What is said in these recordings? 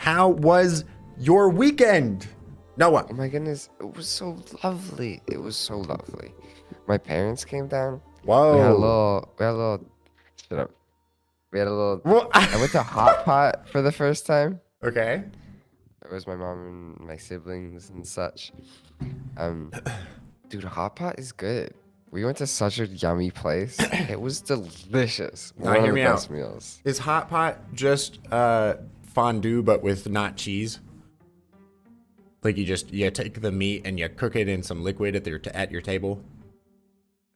How was your weekend, Noah? Oh my goodness, it was so lovely. It was so lovely. My parents came down. Whoa. Shut up. We had a little, Wha- I went to Hot Pot for the first time. Okay. It was my mom and my siblings and such. Um, Dude, Hot Pot is good. We went to such a yummy place. It was delicious. Now, One of hear the me best out. meals. Is hot pot just fondue but with not cheese? Like you take the meat and you cook it in some liquid at your table?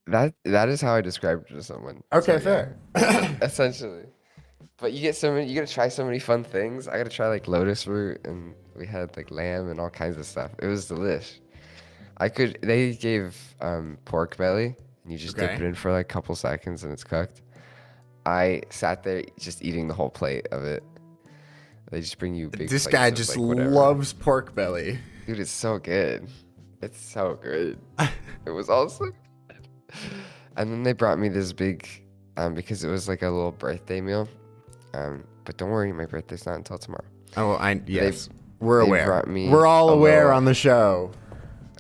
That is how I described it to someone. Okay, So, yeah, fair. essentially. But you gotta try so many fun things. I gotta try like lotus root, and we had like lamb and all kinds of stuff. It was delish. They gave pork belly, and you just dip Okay. it in for like a couple seconds and it's cooked. I sat there just eating the whole plate of it. They just bring you big This plates guy of, just like, whatever. loves pork belly. Dude, it's so good. It's so good. It was awesome. And then they brought me this big, because it was like a little birthday meal. But don't worry, my birthday's not until tomorrow. Oh, yes. We're they aware. brought me We're all a aware little- on the show.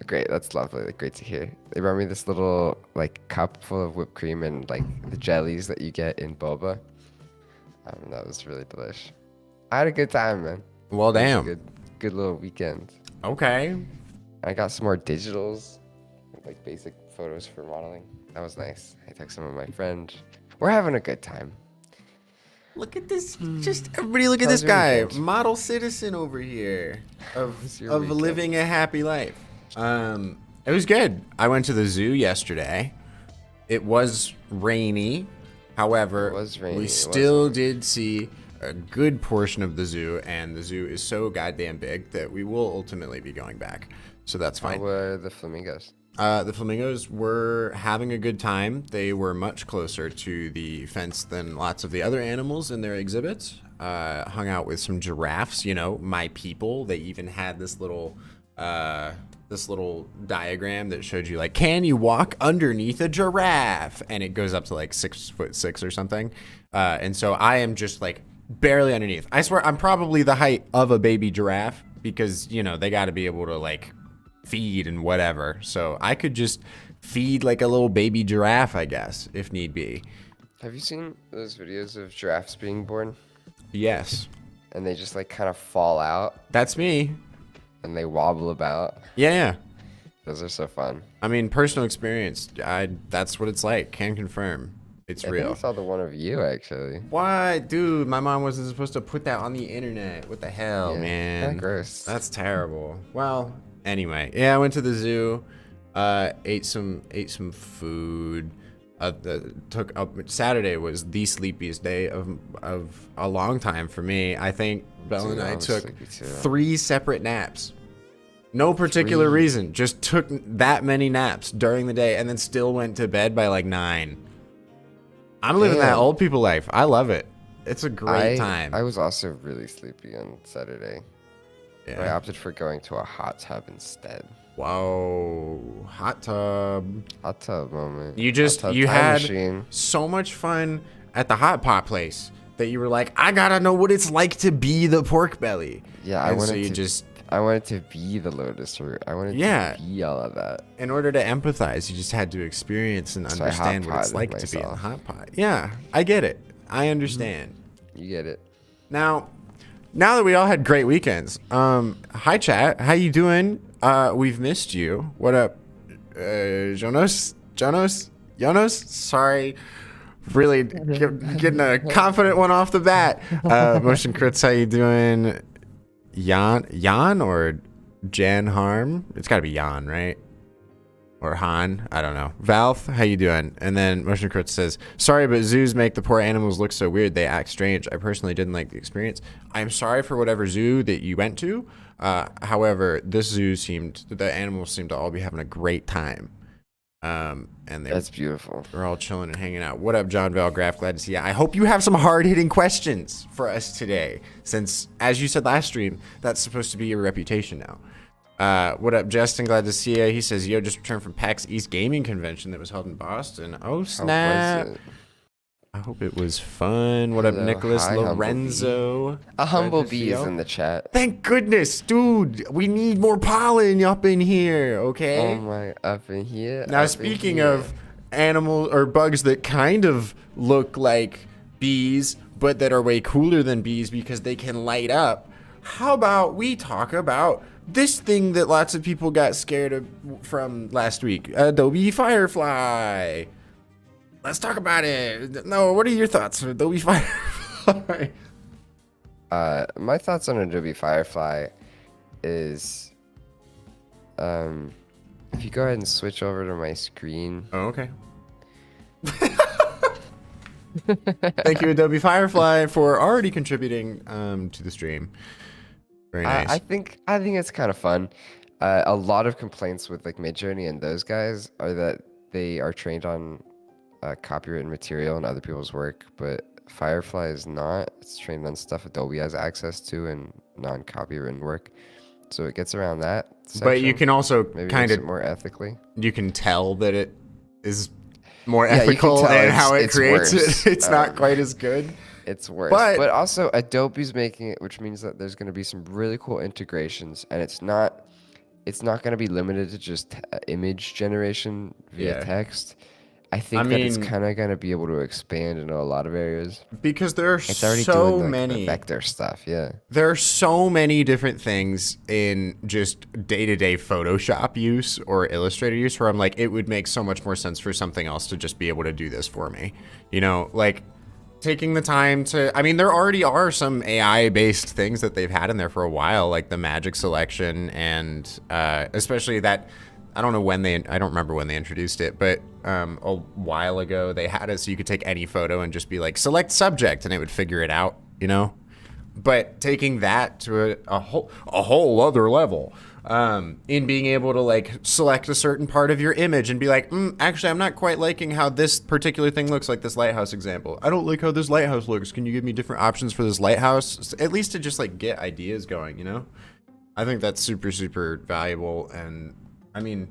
Great, that's lovely. Like, great to hear. They brought me this little like cup full of whipped cream and like the jellies that you get in boba. That was really delish. I had a good time, man. Well, It was a damn. good little weekend. Okay. I got some more digitals, like basic photos for modeling. That was nice. I took some of my friend. We're having a good time. Look at this. Just everybody look at How's this your guy. weekend? Model citizen over here was your of weekend? living a happy life. It was good. I went to the zoo yesterday. It was rainy. However, It was rainy. we It still wasn't. did see a good portion of the zoo, and the zoo is so goddamn big that we will ultimately be going back. So that's How fine. were the flamingos? The flamingos were having a good time. They were much closer to the fence than lots of the other animals in their exhibits. Hung out with some giraffes, my people. They even had this little diagram that showed you like, can you walk underneath a giraffe? And it goes up to like 6'6" or something. And so I am just like barely underneath. I swear I'm probably the height of a baby giraffe because, they got to be able to like feed and whatever. So I could just feed like a little baby giraffe, I guess, if need be. Have you seen those videos of giraffes being born? Yes. And they just like kind of fall out That's me. and they wobble about. Yeah. Those are so fun. I mean, personal experience. That's what it's like. Can confirm. It's I think real. I saw the one of you actually. What? Dude, my mom wasn't supposed to put that on the internet. What the hell, Yeah, man? kinda gross. That's terrible. Well, anyway. Yeah, I went to the zoo. Ate some food. Saturday was the sleepiest day of a long time for me. I think Bella and Dude, I I was took sleepy too. 3 separate naps. No particular 3? reason. Just took that many naps during the day and then still went to bed by like 9. I'm living that Damn. old people life. I love it. It's a great time. I was also really sleepy on Saturday. But I Yeah. opted for going to a hot tub instead. Whoa. Hot tub. Hot tub moment. You Hot tub time had machine. so much fun at the hot pot place that you were like, I gotta know what it's like to be the pork belly. Yeah, I And so wanted you to. just, I wanted to be the lotus root. I wanted Yeah. to be all of that. in order to empathize, you just had to experience and So I understand what it's hot-potted like to be in the myself. hot pot. Yeah, I get it. I understand. You get it. Now that we all had great weekends, hi chat, how you doing? We've missed you. What up, Jonas? Sorry, really getting a confident one off the bat. Motion crits, how you doing? Jan or Jan Harm? It's got to be Jan, right? Or Han, I don't know. Valve, how you doing? And then Motion Crit says, sorry, but zoos make the poor animals look so weird. They act strange. I personally didn't like the experience. I'm sorry for whatever zoo that you went to. However, this zoo the animals seemed to all be having a great time. And That's beautiful. we're all chilling and hanging out. What up, John Valgraph? Glad to see you. I hope you have some hard-hitting questions for us today, since, as you said last stream, that's supposed to be your reputation now. What up, Justin? Glad to see you. He says, yo, just returned from PAX East Gaming Convention that was held in Boston. Oh, How snap. was it? I hope it was fun. What up, Hello, Nicholas hi, Lorenzo? A humblebee is Francisco? in the chat. Thank goodness, dude. We need more pollen up in here, Oh okay? my, up in here. Now, up in speaking here. of animals or bugs that kind of look like bees, but that are way cooler than bees because they can light up, how about we talk about this thing that lots of people got scared of from last week, Adobe Firefly. Let's talk about it. No, what are your thoughts on Adobe Firefly? My thoughts on Adobe Firefly is, if you go ahead and switch over to my screen. Oh, okay. Thank you, Adobe Firefly, for already contributing to the stream. Very nice. I think it's kind of fun. A lot of complaints with like Midjourney and those guys are that they are trained on copyrighted material and other people's work, but Firefly is not. It's trained on stuff Adobe has access to and non-copywritten work, so it gets around that section. But you can also maybe kind of more ethically. You can tell that it is more Yeah, you can ethical tell and how it it's creates worse. it. It's not quite as good. It's worse. But also Adobe's making it, which means that there's going to be some really cool integrations, and it's not going to be limited to just image generation via text. I think that it's kind of going to be able to expand into a lot of areas. Because there are It's already so doing many the vector stuff, yeah. There are so many different things in just day-to-day Photoshop use or Illustrator use where I'm like, it would make so much more sense for something else to just be able to do this for me. You know, like taking the time to, I mean, there already are some AI-based things that they've had in there for a while, like the magic selection and especially that, I don't remember when they introduced it, but a while ago they had it so you could take any photo and just be like, select subject, and it would figure it out, you know? But taking that to a whole other level, in being able to like select a certain part of your image and be like, actually, I'm not quite liking how this particular thing looks, like this lighthouse example. I don't like how this lighthouse looks. Can you give me different options for this lighthouse? At least to just like get ideas going, you know? I think that's super, super valuable. And I mean,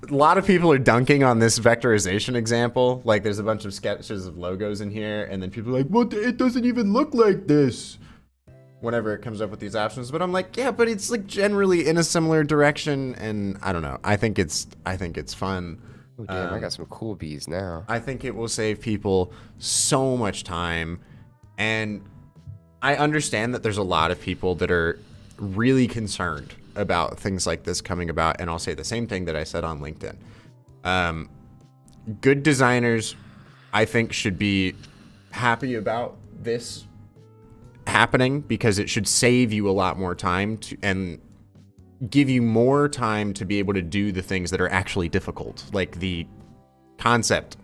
a lot of people are dunking on this vectorization example. Like there's a bunch of sketches of logos in here, and then people are like, well, it doesn't even look like this. Whenever it comes up with these options, but I'm like, yeah, but it's like generally in a similar direction, and I don't know. I think it's fun. Oh, damn, I got some cool bees now. I think it will save people so much time, and I understand that there's a lot of people that are really concerned about things like this coming about, and I'll say the same thing that I said on LinkedIn. Good designers, I think, should be happy about this happening because it should save you a lot more time and give you more time to be able to do the things that are actually difficult, like the concept,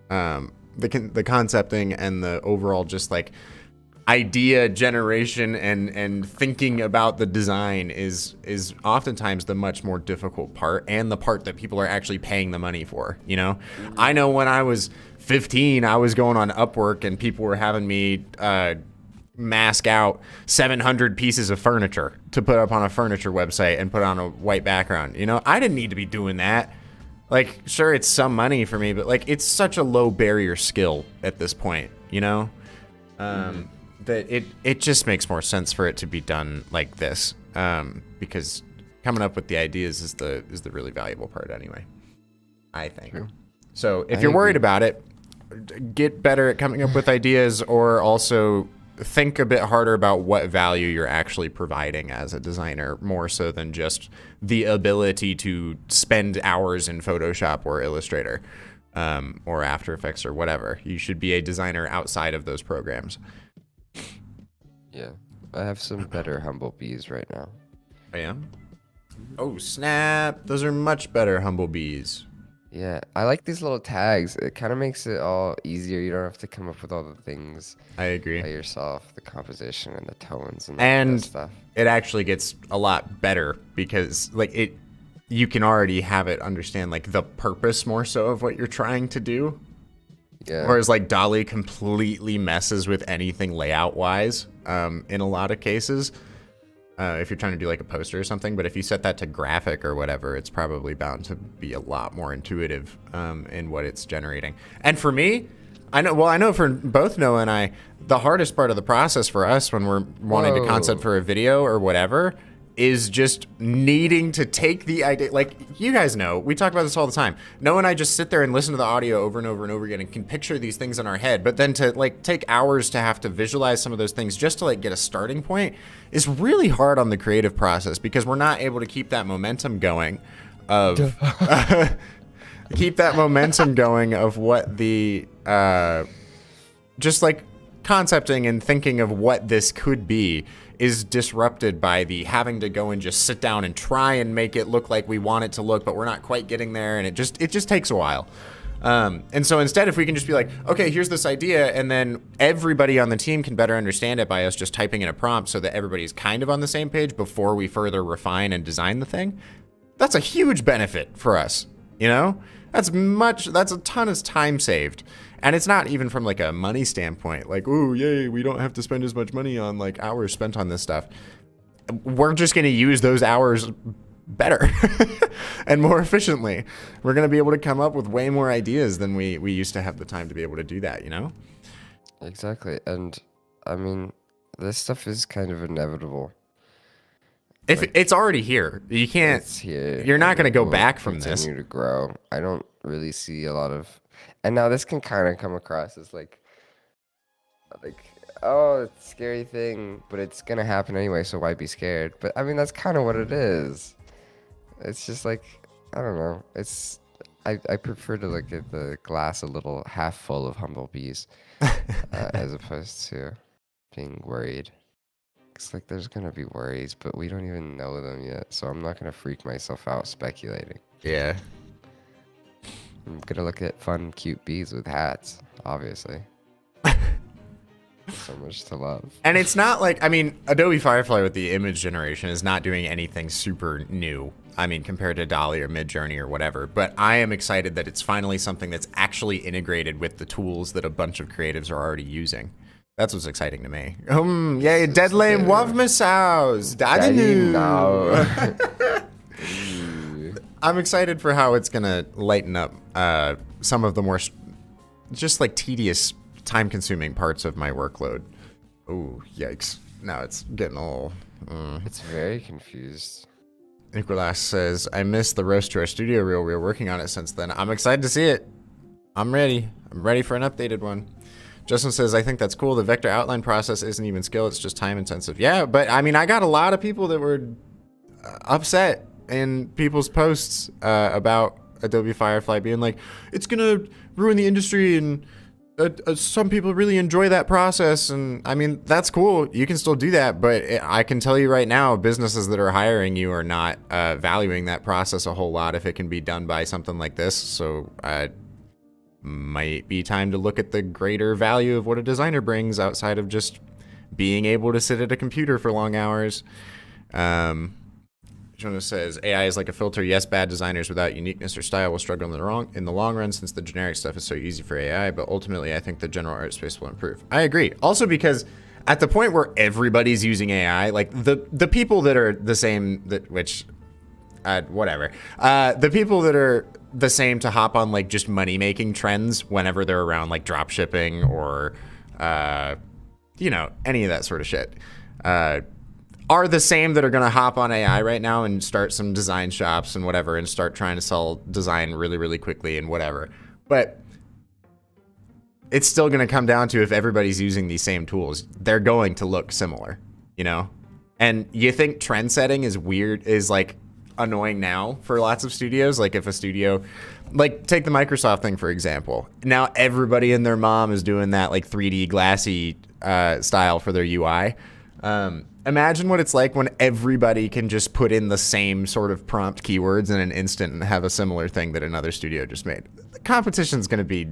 the concepting and the overall just like idea generation and thinking about the design is oftentimes the much more difficult part, and the part that people are actually paying the money for, you know? I know when I was 15, I was going on Upwork and people were having me mask out 700 pieces of furniture to put up on a furniture website and put on a white background. You know, I didn't need to be doing that. Like, sure, it's some money for me, but like, it's such a low barrier skill at this point, you know, that it just makes more sense for it to be done like this, because coming up with the ideas is the really valuable part anyway, I think. True. So if you're worried about it, get better at coming up with ideas, or also think a bit harder about what value you're actually providing as a designer, more so than just the ability to spend hours in Photoshop or Illustrator, or After Effects or whatever. You should be a designer outside of those programs. Yeah, I have some better humblebees right now. I am? Oh, snap. Those are much better humblebees. Yeah, I like these little tags. It kind of makes it all easier. You don't have to come up with all the things. I agree. By yourself, the composition and the tones and that stuff. It actually gets a lot better because like you can already have it understand like the purpose more so of what you're trying to do. Yeah. Whereas like Dolly completely messes with anything layout wise, in a lot of cases. If you're trying to do like a poster or something, but if you set that to graphic or whatever, it's probably bound to be a lot more intuitive in what it's generating. And for me, I know. Well, I know for both Noah and I, the hardest part of the process for us when we're wanting to concept for a video or whatever is just needing to take the idea. Like, you guys know, we talk about this all the time. Noah and I just sit there and listen to the audio over and over and over again and can picture these things in our head. But then to like take hours to have to visualize some of those things just to like get a starting point is really hard on the creative process, because we're not able to keep that momentum going of keep that momentum going of what the just like concepting and thinking of what this could be is disrupted by the having to go and just sit down and try and make it look like we want it to look, but we're not quite getting there, and it just takes a while. And so instead, if we can just be like, okay, here's this idea, and then everybody on the team can better understand it by us just typing in a prompt so that everybody's kind of on the same page before we further refine and design the thing, that's a huge benefit for us, you know? That's a ton of time saved. And it's not even from like a money standpoint, like, ooh, yay, we don't have to spend as much money on like hours spent on this stuff. We're just going to use those hours better and more efficiently. We're going to be able to come up with way more ideas than we used to have the time to be able to do that, you know? Exactly. And I mean, this stuff is kind of inevitable. If like, it's already here, you can't, it's here. You're not going to go back from this. Continue to grow. I don't really see a lot of, and now this can kind of come across as like, oh, it's a scary thing, but it's going to happen anyway, so why be scared? But I mean, that's kind of what it is. It's just like, I don't know. It's, I prefer to look at the glass a little half full of humble bees as opposed to being worried. It's like there's going to be worries, but we don't even know them yet, so I'm not going to freak myself out speculating. Yeah. I'm going to look at fun, cute bees with hats, obviously. So much to love. And it's not like, I mean, Adobe Firefly with the image generation is not doing anything super new. I mean, compared to DALL-E or Midjourney or whatever. But I am excited that it's finally something that's actually integrated with the tools that a bunch of creatives are already using. That's what's exciting to me. Yay, Dead Lame Wovmasaus. Daddy now. I'm excited for how it's gonna lighten up some of the more just like tedious, time-consuming parts of my workload. Oh, yikes! Now it's getting all. It's very confused. Nicolas says, "I missed the roast to our studio reel. We were working on it since then. I'm excited to see it. I'm ready. I'm ready for an updated one." Justin says, "I think that's cool. The vector outline process isn't even skill. It's just time intensive." Yeah, but I mean, I got a lot of people that were upset in people's posts about Adobe Firefly being like, it's going to ruin the industry, and some people really enjoy that process. And I mean, that's cool. You can still do that. But I can tell you right now, businesses that are hiring you are not valuing that process a whole lot if it can be done by something like this. So might be time to look at the greater value of what a designer brings outside of just being able to sit at a computer for long hours. Jonas says, AI is like a filter. Yes, bad designers without uniqueness or style will struggle in the long run since the generic stuff is so easy for AI, but ultimately I think the general art space will improve. I agree. Also because at the point where everybody's using AI, like the people that are the same, whatever. The people that are the same to hop on like just money-making trends whenever they're around like drop shipping or, you know, any of that sort of shit, are the same that are going to hop on AI right now and start some design shops and whatever and start trying to sell design really, really quickly and whatever. But it's still going to come down to if everybody's using these same tools, they're going to look similar, you know? And you think trend setting is weird, is like annoying now for lots of studios. Like if a studio, like take the Microsoft thing, for example. Now everybody and their mom is doing that like 3D glassy style for their UI. Imagine what it's like when everybody can just put in the same sort of prompt keywords in an instant and have a similar thing that another studio just made. The competition's going to be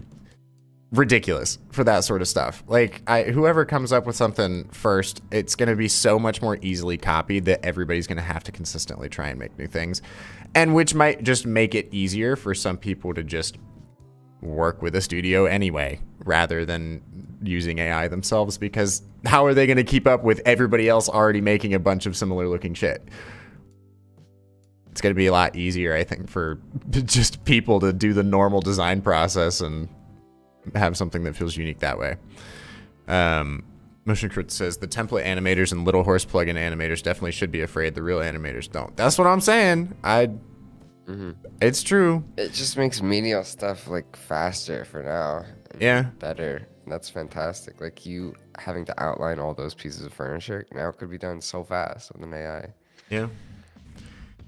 ridiculous for that sort of stuff. Like whoever comes up with something first, it's going to be so much more easily copied that everybody's going to have to consistently try and make new things, and which might just make it easier for some people to just work with a studio anyway rather than using AI themselves, because how are they going to keep up with everybody else already making a bunch of similar looking shit? It's going to be a lot easier, I think, for just people to do the normal design process and have something that feels unique that way. Motion Crit says the template animators and Little Horse plugin animators definitely should be afraid. The real animators don't. That's what I'm saying. It's true. It just makes menial stuff like faster for now. Yeah. Better. That's fantastic. Like you having to outline all those pieces of furniture now could be done so fast with an AI. Yeah.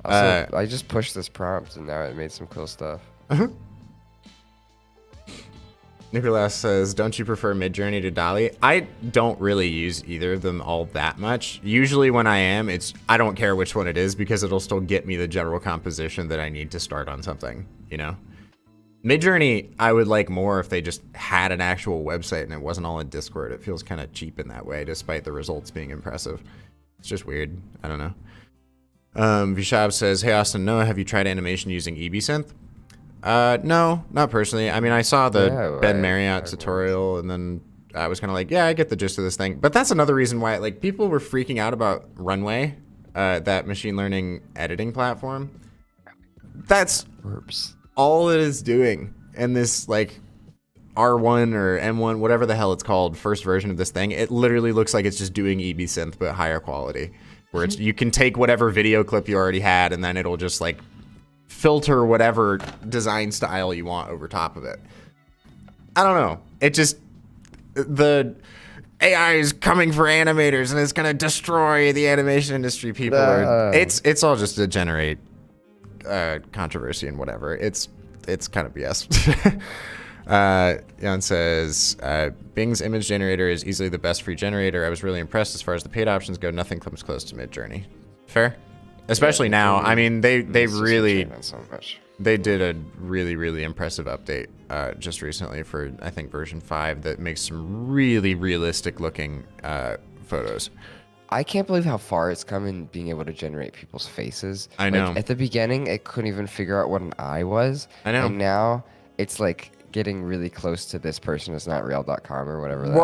Also, I just pushed this prompt and now it made some cool stuff. Nicholas says, don't you prefer Midjourney to DALL-E? I don't really use either of them all that much. Usually when I am, I don't care which one it is because it'll still get me the general composition that I need to start on something, you know? Midjourney, I would like more if they just had an actual website and it wasn't all in Discord. It feels kind of cheap in that way, despite the results being impressive. It's just weird. I don't know. Vishab says, hey, Austin, Noah, have you tried animation using EBSynth? No, not personally. I mean, I saw the Ben Marriott tutorial, and then I was kind of like, yeah, I get the gist of this thing. But that's another reason why, like, people were freaking out about Runway, that machine learning editing platform. That's all it is doing. And this, like, R1 or M1, whatever the hell it's called, first version of this thing, it literally looks like it's just doing EBSynth, but higher quality. Where you can take whatever video clip you already had, and then it'll just, like, filter whatever design style you want over top of it. I don't know. It just, the AI is coming for animators and it's going to destroy the animation industry. People it's all just to generate controversy and whatever. It's kind of BS. Jan says, Bing's image generator is easily the best free generator. I was really impressed as far as the paid options go. Nothing comes close to Midjourney. Fair? Especially now. I mean, they really they did a really impressive update just recently for I think version 5 that makes some really realistic looking photos. I can't believe how far it's come in being able to generate people's faces. I know. Like, at the beginning, it couldn't even figure out what an eye was. I know. And now it's like getting really close to this person is not real.com or whatever that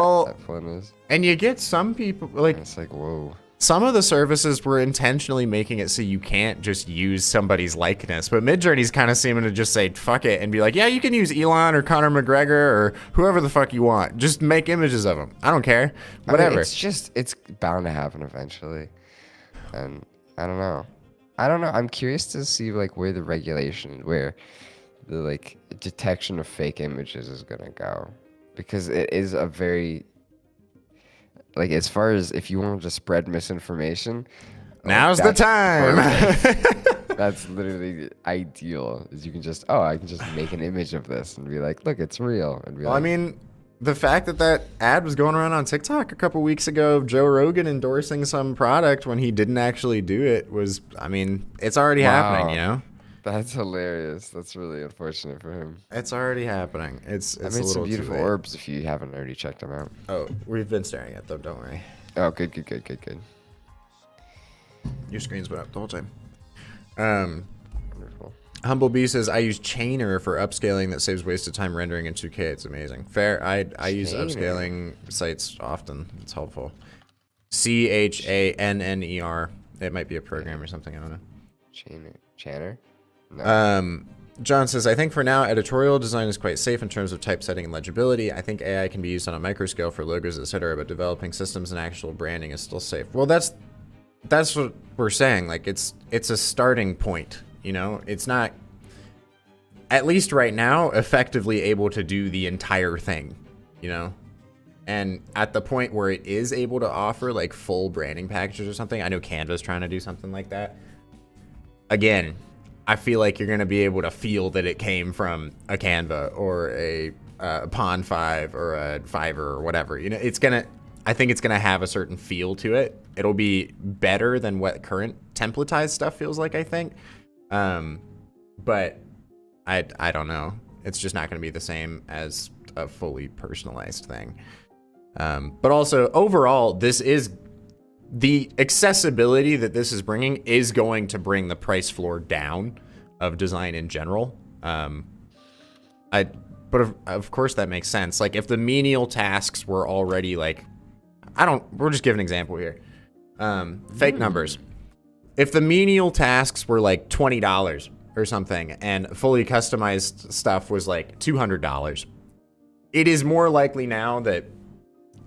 one is. And you get some people like and it's like, whoa. Some of the services were intentionally making it so you can't just use somebody's likeness, but Midjourney's kind of seeming to just say fuck it and be like, yeah, you can use Elon or Conor McGregor or whoever the fuck you want. Just make images of them. I don't care. Whatever. I mean, it's bound to happen eventually. And I don't know. I'm curious to see like where the regulation, where the like detection of fake images is gonna go, because it is a very, like, as far as if you want to spread misinformation, now's the time. That's literally ideal. Is you can just I can just make an image of this and be like, look, it's real. And be I mean, the fact that ad was going around on TikTok a couple weeks ago of Joe Rogan endorsing some product when he didn't actually do it was, I mean, it's already happening, you know? That's hilarious. That's really unfortunate for him. It's already happening. It's I made some beautiful orbs if you haven't already checked them out. Oh, we've been staring at them, don't worry. Oh, good. Your screen's been up the whole time. Wonderful. Humble B says, I use Chainer for upscaling that saves wasted time rendering in 2K. It's amazing. Fair. I use upscaling sites often. It's helpful. CHANNER. It might be a program or something. I don't know. Chainer? No. John says, I think for now, editorial design is quite safe in terms of typesetting and legibility. I think AI can be used on a micro scale for logos, etc., but developing systems and actual branding is still safe. Well, that's what we're saying. Like, it's a starting point, you know? It's not, at least right now, effectively able to do the entire thing, you know? And at the point where it is able to offer, like, full branding packages or something, I know Canva's trying to do something like that. Again, I feel like you're going to be able to feel that it came from a Canva or a Pond 5 or a Fiverr or whatever. You know, I think it's going to have a certain feel to it. It'll be better than what current templatized stuff feels like, I think. But I don't know. It's just not going to be the same as a fully personalized thing. But also, overall, the accessibility that this is bringing is going to bring the price floor down of design in general. But of course that makes sense. Like, if the menial tasks were already like, we'll just give an example here. Fake numbers. If the menial tasks were like $20 or something and fully customized stuff was like $200, it is more likely now that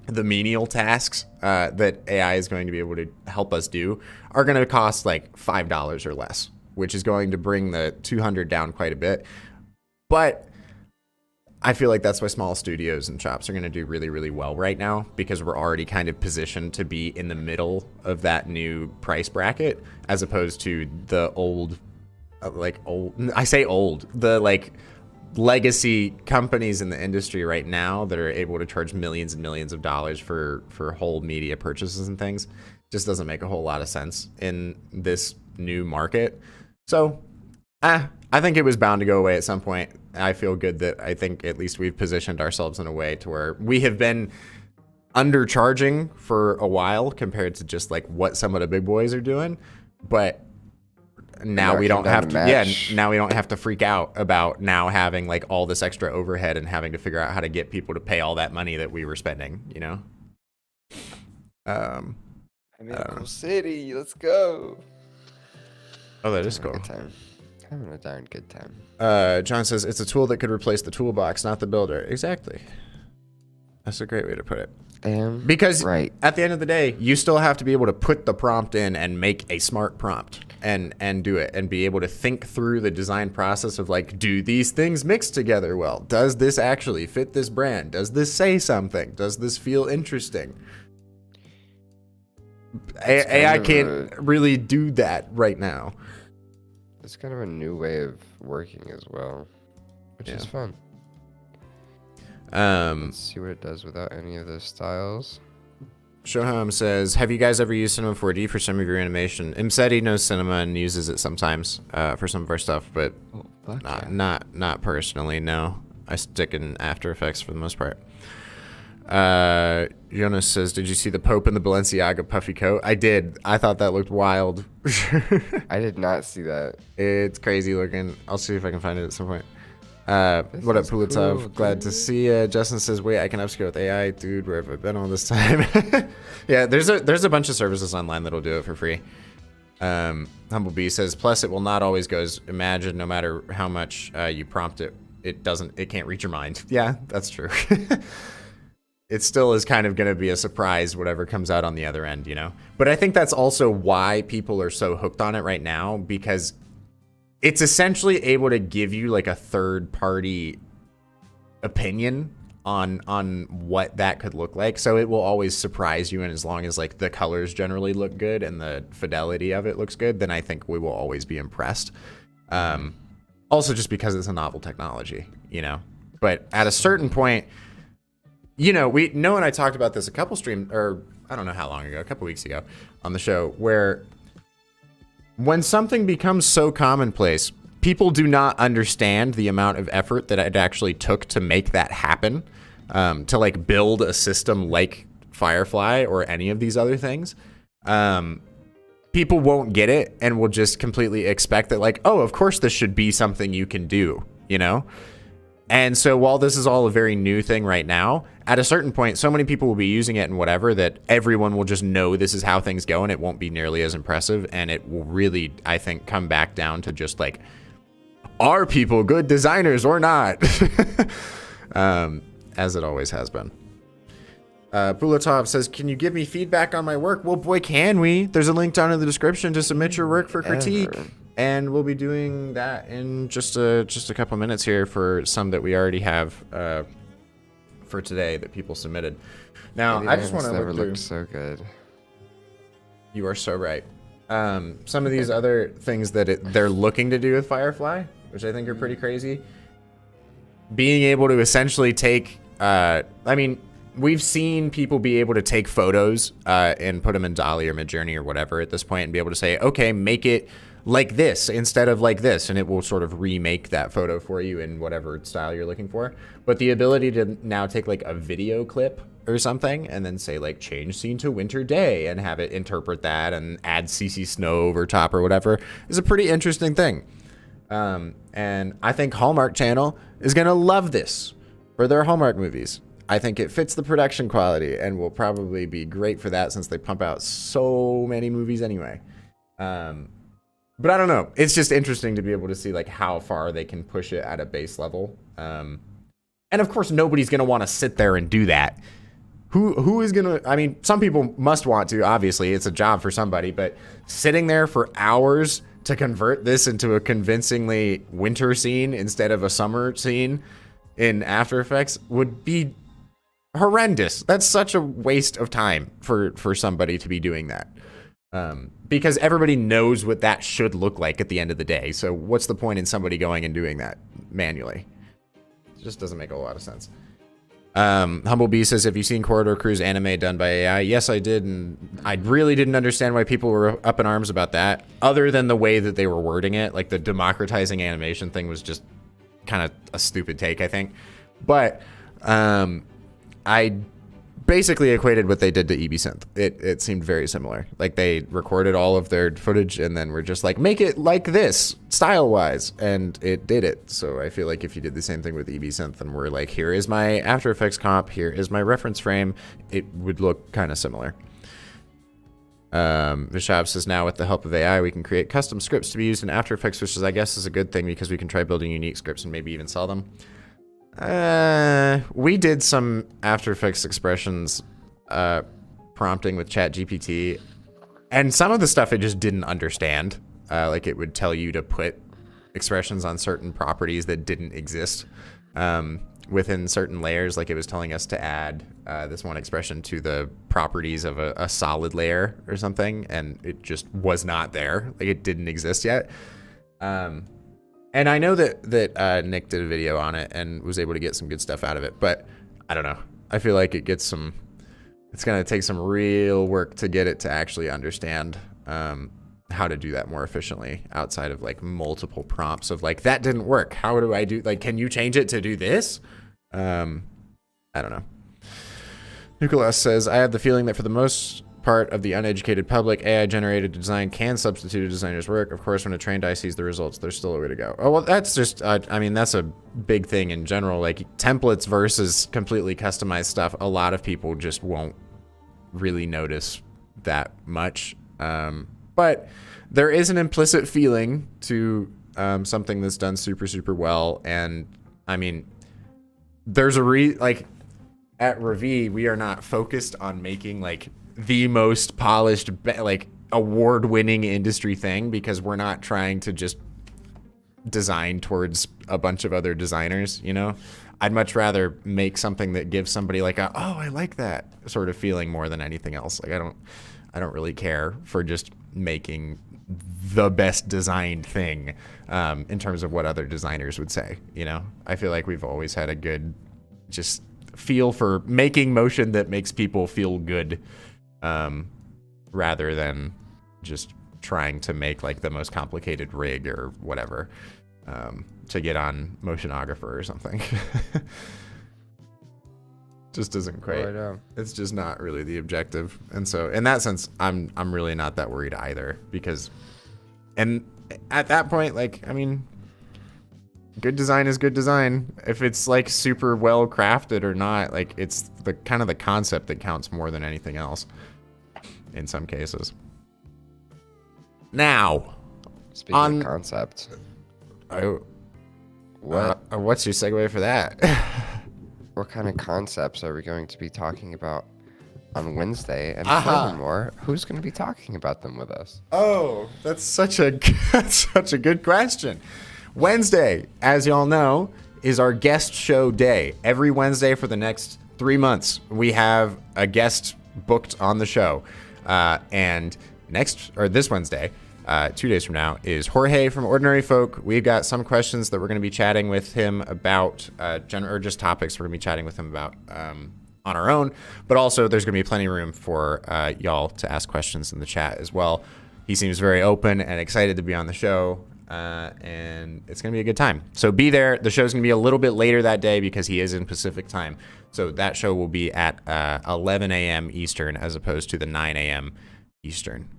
the menial tasks that AI is going to be able to help us do are going to cost like $5 or less, which is going to bring the 200 down quite a bit. But I feel like that's why small studios and shops are going to do really, really well right now, because we're already kind of positioned to be in the middle of that new price bracket, as opposed to the old, I say old, the like legacy companies in the industry right now that are able to charge millions and millions of dollars for whole media purchases and things. Just doesn't make a whole lot of sense in this new market. So I think it was bound to go away at some point. I feel good that I think at least we've positioned ourselves in a way to where we have been undercharging for a while compared to just like what some of the big boys are doing. But now we don't have to, now we don't have to freak out about now having like all this extra overhead and having to figure out how to get people to pay all that money that we were spending, you know? I'm in a cool city. Let's go. Oh, that is cool. Having a darn good time. John says it's a tool that could replace the toolbox, not the builder. Exactly. That's a great way to put it. Because at the end of the day, you still have to be able to put the prompt in and make a smart prompt and do it and be able to think through the design process of like, do these things mix together well? Does this actually fit this brand? Does this say something? Does this feel interesting? AI can't really do that right now. It's kind of a new way of working as well, which is fun. Let's see what it does without any of those styles. Shoham says, have you guys ever used Cinema 4D for some of your animation? Imseti knows Cinema and uses it sometimes for some of our stuff, but not personally, no. I stick in After Effects for the most part. Jonas says, did you see the Pope in the Balenciaga puffy coat? I did. I thought that looked wild. I did not see that. It's crazy looking. I'll see if I can find it at some point. What up, Pulitov? Cool, glad to see you. Justin says, wait, I can upscale with AI. Dude, where have I been all this time? Yeah, there's a bunch of services online that'll do it for free. Humblebee says, plus it will not always go as imagined. No matter how much you prompt it, it can't reach your mind. Yeah, that's true. It still is kind of going to be a surprise whatever comes out on the other end, you know? But I think that's also why people are so hooked on it right now, because it's essentially able to give you like a third party opinion on what that could look like. So it will always surprise you, and as long as like the colors generally look good and the fidelity of it looks good, then I think we will always be impressed. Also just because it's a novel technology, you know? But at a certain point, you know, Noah and I talked about this a couple I don't know how long ago, a couple weeks ago on the show, where when something becomes so commonplace, people do not understand the amount of effort that it actually took to make that happen, to like build a system like Firefly or any of these other things. People won't get it and will just completely expect that like, oh, of course this should be something you can do, you know? And so while this is all a very new thing right now, at a certain point, so many people will be using it and whatever that everyone will just know this is how things go, and it won't be nearly as impressive. And it will really, I think, come back down to just like, are people good designers or not? As it always has been. Bulatov says, can you give me feedback on my work? Well, boy, can we? There's a link down in the description to submit your work for critique. And we'll be doing that in just a couple minutes here for some that we already have for today that people submitted. Now, I just want to look through. Looked so good. You are so right. Some of these other things that they're looking to do with Firefly, which I think are pretty crazy. Being able to essentially take, I mean, we've seen people be able to take photos and put them in Dolly or Midjourney or whatever at this point and be able to say, okay, make it like this instead of like this, and it will sort of remake that photo for you in whatever style you're looking for. But the ability to now take like a video clip or something and then say like change scene to winter day and have it interpret that and add CC snow over top or whatever is a pretty interesting thing. And I think Hallmark Channel is gonna love this for their Hallmark movies. I think it fits the production quality and will probably be great for that since they pump out so many movies anyway. But I don't know. It's just interesting to be able to see like how far they can push it at a base level. And And of course, nobody's going to want to sit there and do that. Who is going to, I mean, some people must want to, obviously. It's a job for somebody. But sitting there for hours to convert this into a convincingly winter scene instead of a summer scene in After Effects would be horrendous. That's such a waste of time for somebody to be doing that. Because everybody knows what that should look like at the end of the day. So what's the point in somebody going and doing that manually? It just doesn't make a lot of sense. Humblebee says, have you seen Corridor Crew's anime done by AI? Yes, I did, and I really didn't understand why people were up in arms about that, other than the way that they were wording it. Like, the democratizing animation thing was just kind of a stupid take, I think. But I basically equated what they did to EB Synth. It seemed very similar. Like, they recorded all of their footage and then were just like, make it like this, style-wise, and it did it. So I feel like if you did the same thing with EB Synth and were like, here is my After Effects comp, here is my reference frame, it would look kind of similar. Vishab says, now with the help of AI, we can create custom scripts to be used in After Effects, which is, I guess, is a good thing because we can try building unique scripts and maybe even sell them. We did some After Effects expressions prompting with ChatGPT, and some of the stuff it just didn't understand. Like, it would tell you to put expressions on certain properties that didn't exist within certain layers. Like, it was telling us to add this one expression to the properties of a solid layer or something, and it just was not there. Like, it didn't exist yet. And I know that Nick did a video on it and was able to get some good stuff out of it, but I don't know. I feel like it's going to take some real work to get it to actually understand how to do that more efficiently outside of like multiple prompts of like, that didn't work. How do I do, like, can you change it to do this? I don't know. Nicholas says, I have the feeling that for the most part of the uneducated public, AI-generated design can substitute a designer's work. Of course, when a trained eye sees the results, there's still a way to go. Oh, well, that's just, I mean, that's a big thing in general. Like, templates versus completely customized stuff, a lot of people just won't really notice that much. But there is an implicit feeling to something that's done super, super well. And, I mean, there's a like, at Ravi, we are not focused on making, like, the most polished, like, award-winning industry thing, because we're not trying to just design towards a bunch of other designers, you know? I'd much rather make something that gives somebody like a, oh, I like that sort of feeling more than anything else. Like, I don't really care for just making the best designed thing in terms of what other designers would say, you know? I feel like we've always had a good just feel for making motion that makes people feel good, rather than just trying to make like the most complicated rig or whatever to get on Motionographer or something. Just isn't quite. It's just not really the objective. And so in that sense, I'm really not that worried either, because, and at that point, like, I mean, good design is good design. If it's like super well crafted or not, like, it's the kind of the concept that counts more than anything else in some cases. Now, speaking of concept, what's your segue for that? What kind of concepts are we going to be talking about on Wednesday? And furthermore, who's going to be talking about them with us? Oh, that's such a good question. Wednesday, as y'all know, is our guest show day. Every Wednesday for the next 3 months, we have a guest booked on the show. And this Wednesday, 2 days from now, is Jorge from Ordinary Folk. We've got some questions that we're going to be chatting with him about, or just topics we're going to be chatting with him about on our own. But also, there's going to be plenty of room for y'all to ask questions in the chat as well. He seems very open and excited to be on the show. And it's going to be a good time. So be there. The show's going to be a little bit later that day because he is in Pacific time. So that show will be at 11 a.m. Eastern as opposed to the 9 a.m. Eastern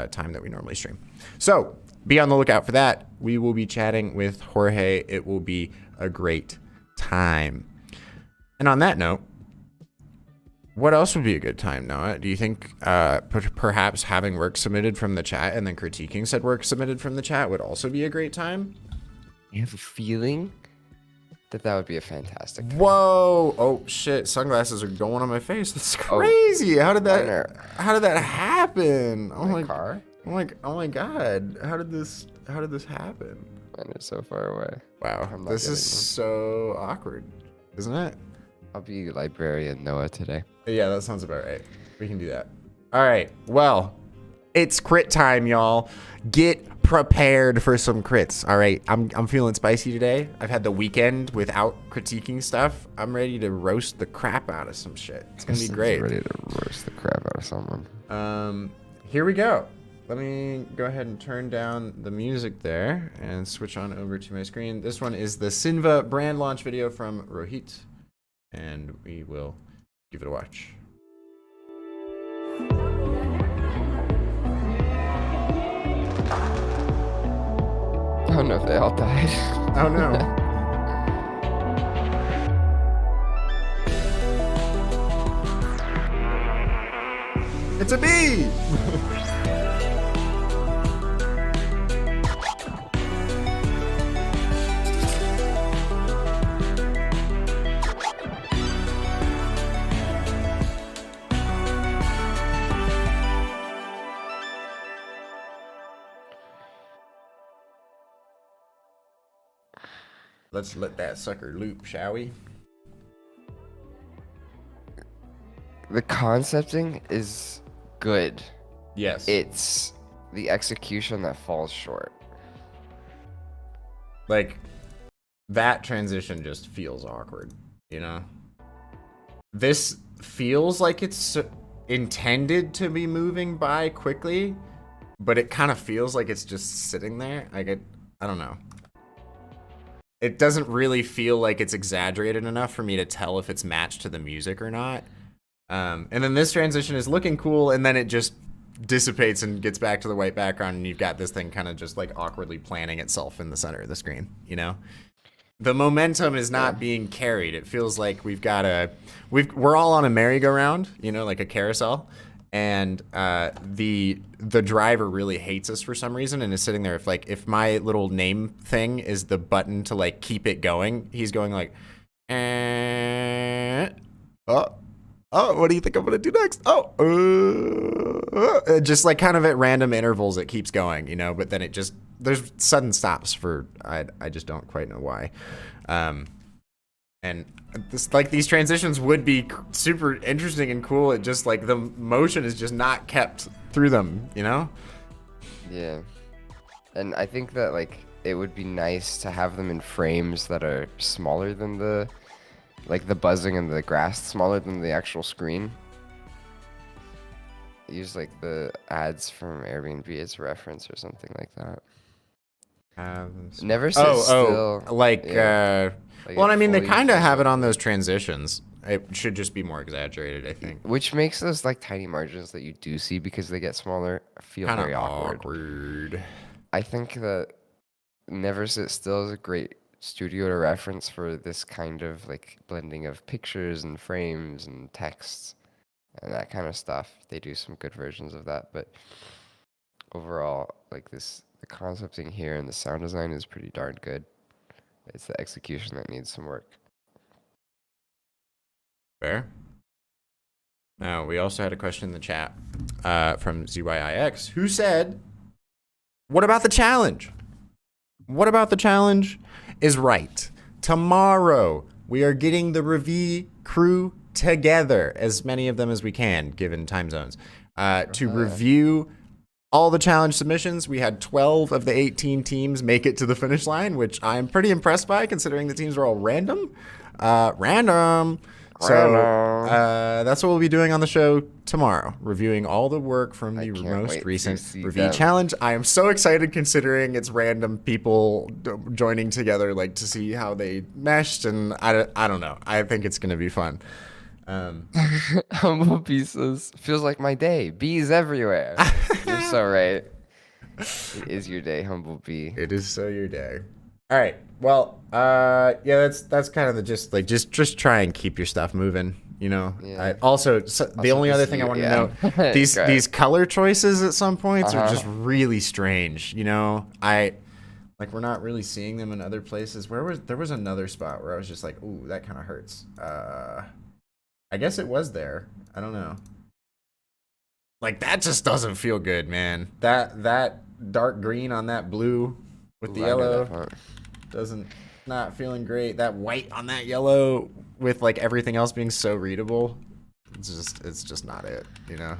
time that we normally stream. So be on the lookout for that. We will be chatting with Jorge. It will be a great time. And on that note, what else would be a good time, Noah? Do you think perhaps having work submitted from the chat and then critiquing said work submitted from the chat would also be a great time? I have a feeling that would be a fantastic thing. Whoa! Oh shit! Sunglasses are going on my face. That's Oh, crazy. How did mine that? are- How did that happen? Oh My my! car? Oh my god! How did this happen? Mine are so far away. Wow, I'm not this is getting them. so awkward, isn't it? I'll be librarian Noah today. Yeah, that sounds about right. We can do that. All right. Well, it's crit time, y'all. Get prepared for some crits. All right. I'm feeling spicy today. I've had the weekend without critiquing stuff. I'm ready to roast the crap out of some shit. It's gonna be great. Ready to roast the crap out of someone. Here we go. Let me go ahead and turn down the music there and switch on over to my screen. This one is the Sinva brand launch video from Rohit, and we will give it a watch. Oh no, they all died. Oh no. It's a bee! Let's let that sucker loop, shall we? The concepting is good. Yes. It's the execution that falls short. Like, that transition just feels awkward, you know? This feels like it's intended to be moving by quickly, but it kind of feels like it's just sitting there. Like, I don't know. It doesn't really feel like it's exaggerated enough for me to tell if it's matched to the music or not. And then this transition is looking cool, and then it just dissipates and gets back to the white background, and you've got this thing kind of just like awkwardly planning itself in the center of the screen, you know? The momentum is not being carried. It feels like we're all on a merry-go-round, you know, like a carousel, and the driver really hates us for some reason and is sitting there. If my little name thing is the button to like keep it going, he's going like, oh, what do you think I'm gonna do next? Just like kind of at random intervals, it keeps going, you know. But then there's sudden stops for I just don't quite know why. And these transitions would be super interesting and cool. It just like the motion is just not kept through them, you know? Yeah. And I think that like it would be nice to have them in frames that are smaller than the buzzing and the grass smaller than the actual screen. Use like the ads from Airbnb as a reference or something like that. Never sit still. Well, I mean, they kind of have it on those transitions. It should just be more exagerated, I think. Which makes those like tiny margins that you do see because they get smaller feel Kinda very awkward. I think that Never Sit Still is a great studio to reference for this kind of like blending of pictures and frames and texts and that kind of stuff. They do some good versions of that, but overall, like the concepting here and the sound design is pretty darn good. It's the execution that needs some work. Fair. Now, we also had a question in the chat from ZYIX who said, what about the challenge? What about the challenge is right. Tomorrow, we are getting the Revie crew together, as many of them as we can, given time zones, to review all the challenge submissions. We had 12 of the 18 teams make it to the finish line, which I'm pretty impressed by, considering the teams are all random. So that's what we'll be doing on the show tomorrow, reviewing all the work from the most recent Revie challenge. I am so excited, considering it's random people joining together, like to see how they meshed, and I don't know. I think it's gonna be fun. Humble Pieces feels like my day. Bees everywhere. You're so right. It is your day, Humble Bee. It is so your day. All right. Well, yeah, that's kind of the just try and keep your stuff moving. You know. Yeah. The only other thing I want to note, these color choices at some points are just really strange. You know, Like we're not really seeing them in other places. There was another spot where I was just like, ooh, that kind of hurts. I guess it was there. I don't know. Like that just doesn't feel good, man. That dark green on that blue with the yellow doesn't not feeling great. That white on that yellow with like everything else being so readable. It's just not it, you know.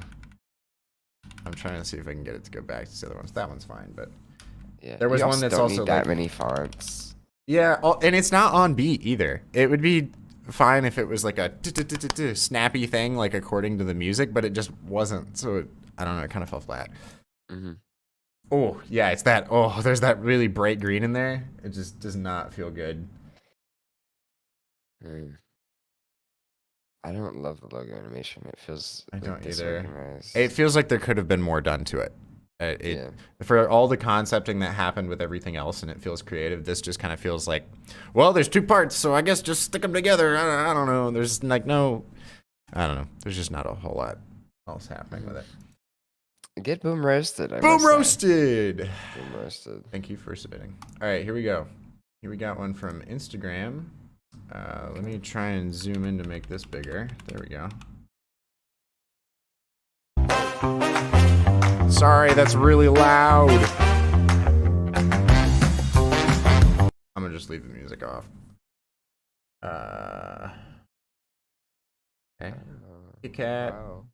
I'm trying to see if I can get it to go back to the other ones. That one's fine, but Yeah, there was you one that's don't also need that like many fonts. yeah, and it's not on beat either. It would be fine if it was like a snappy thing, like according to the music, but it just wasn't. So I don't know. It kind of fell flat. Mm-hmm. Oh yeah, it's that. Oh, there's that really bright green in there. It just does not feel good. I don't love the logo animation. It feels I like don't either. disorganized. It feels like there could have been more done to it. Yeah. For all the concepting that happened with everything else, and it feels creative. This just kind of feels like, well, there's two parts, so I guess just stick them together. I don't know. There's like no, I don't know. There's just not a whole lot else happening with it. Get boom roasted. Boom roasted. Boom roasted. Thank you for submitting. All right, here we go. Here we got one from Instagram. Let me try and zoom in to make this bigger. There we go. Sorry, that's really loud. I'm gonna just leave the music off. Okay. Kit Kat. Wow.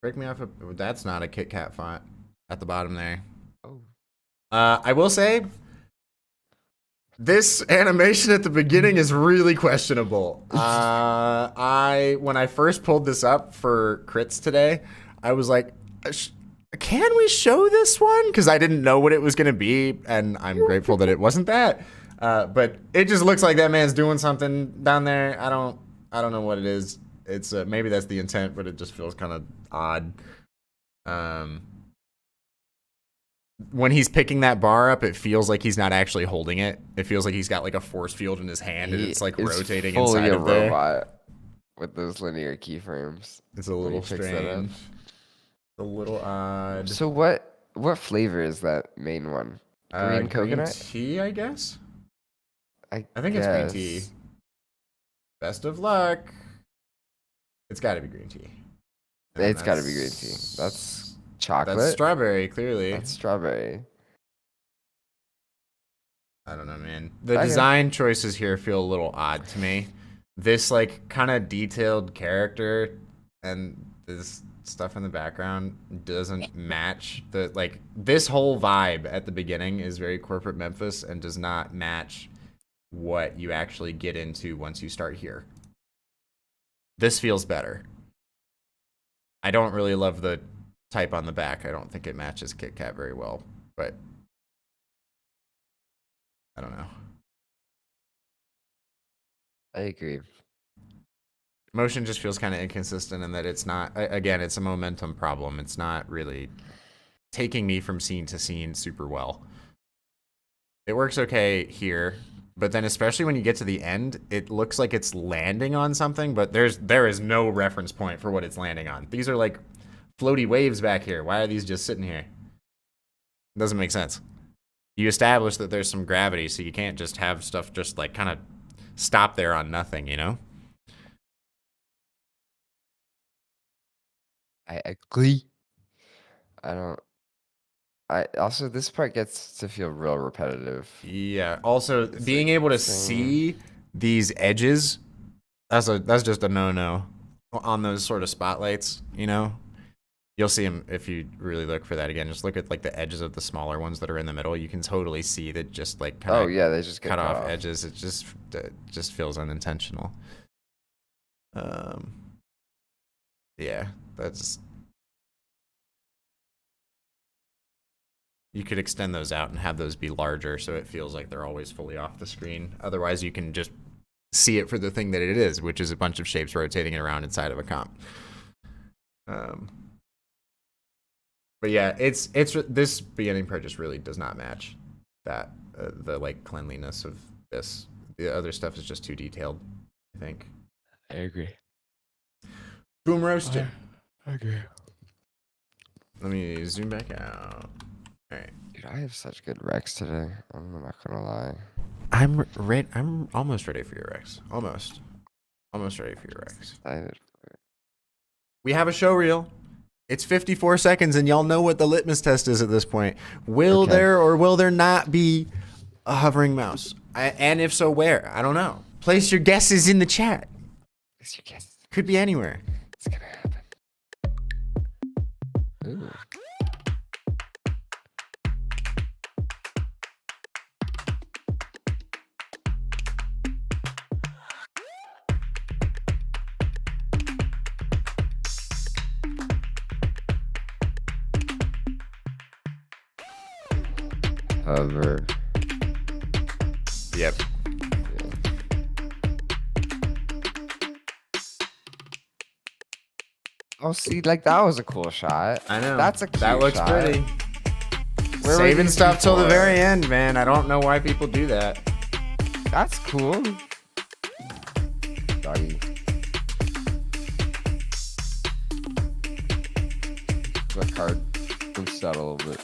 Break me off a. That's not a Kit Kat font at the bottom there. Oh. I will say, this animation at the beginning is really questionable. When I first pulled this up for crits today, I was like, can we show this one? Because I didn't know what it was going to be, and I'm grateful that it wasn't that. But it just looks like that man's doing something down there. I don't know what it is. It's maybe that's the intent, but it just feels kind of odd. When he's picking that bar up, it feels like he's not actually holding it. It feels like he's got like a force field in his hand, and it's like rotating inside of there. Robot with those linear keyframes. It's a little strange. A little odd. So what flavor is that main one? Green coconut? Green tea, I guess. I think it's green tea. Best of luck. It's got to be green tea. It's got to be green tea. That's chocolate. That's strawberry, clearly. That's strawberry. I don't know, man. The design choices here feel a little odd to me. This like kind of detailed character and this stuff in the background doesn't match the like this whole vibe at the beginning is very corporate Memphis and does not match what you actually get into once you start here. This feels better. I don't really love the type on the back. I don't think it matches Kit Kat very well, but I don't know. I agree. Motion just feels kind of inconsistent in that it's not, again, it's a momentum problem. It's not really taking me from scene to scene super well. It works okay here, but then especially when you get to the end, it looks like it's landing on something, but there is no reference point for what it's landing on. These are like floaty waves back here. Why are these just sitting here? It doesn't make sense. You establish that there's some gravity, so you can't just have stuff just like kind of stop there on nothing, you know? I agree. I also this part gets to feel real repetitive. Yeah. Also, It's being like able to saying- see these edges, that's just a no-no on those sort of spotlights, you know? You'll see them if you really look for that again. Just look at like the edges of the smaller ones that are in the middle. You can totally see that just like kind of Oh yeah, they just get cut off edges. It just feels unintentional. Yeah, that's. You could extend those out and have those be larger so it feels like they're always fully off the screen. Otherwise, you can just see it for the thing that it is, which is a bunch of shapes rotating around inside of a comp. But yeah, it's this beginning part just really does not match that the like cleanliness of this. The other stuff is just too detailed, I think. I agree. Boom roasted. I agree. Let me zoom back out. All right. Dude, I have such good Rex today. I'm not gonna lie. I'm almost ready for your Rex. Almost ready for your Rex. Excited. We have a show reel. It's 54 seconds, and y'all know what the litmus test is at this point. Will there or will there not be a hovering mouse? And if so, where? I don't know. Place your guesses in the chat. Place your guess. Could be anywhere. It's gonna happen. Ooh. Hover. Yep. Oh, see, like that was a cool shot. I know. That's a cute that looks shot. pretty. Where were Saving these stuff till the people very at? end, man. I don't know why people do that. That's cool. Doggy. The card boost out a little bit.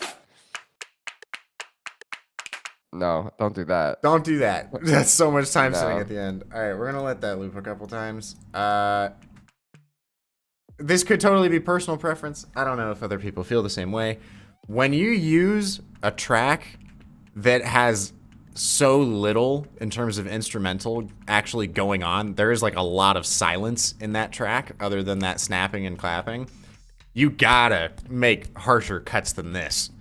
No, don't do that. Don't do that. That's so much time sitting No. at the end. All right, we're gonna let that loop a couple times. This could totally be personal preference. I don't know if other people feel the same way. When you use a track that has so little in terms of instrumental actually going on, there is like a lot of silence in that track other than that snapping and clapping. You gotta make harsher cuts than this.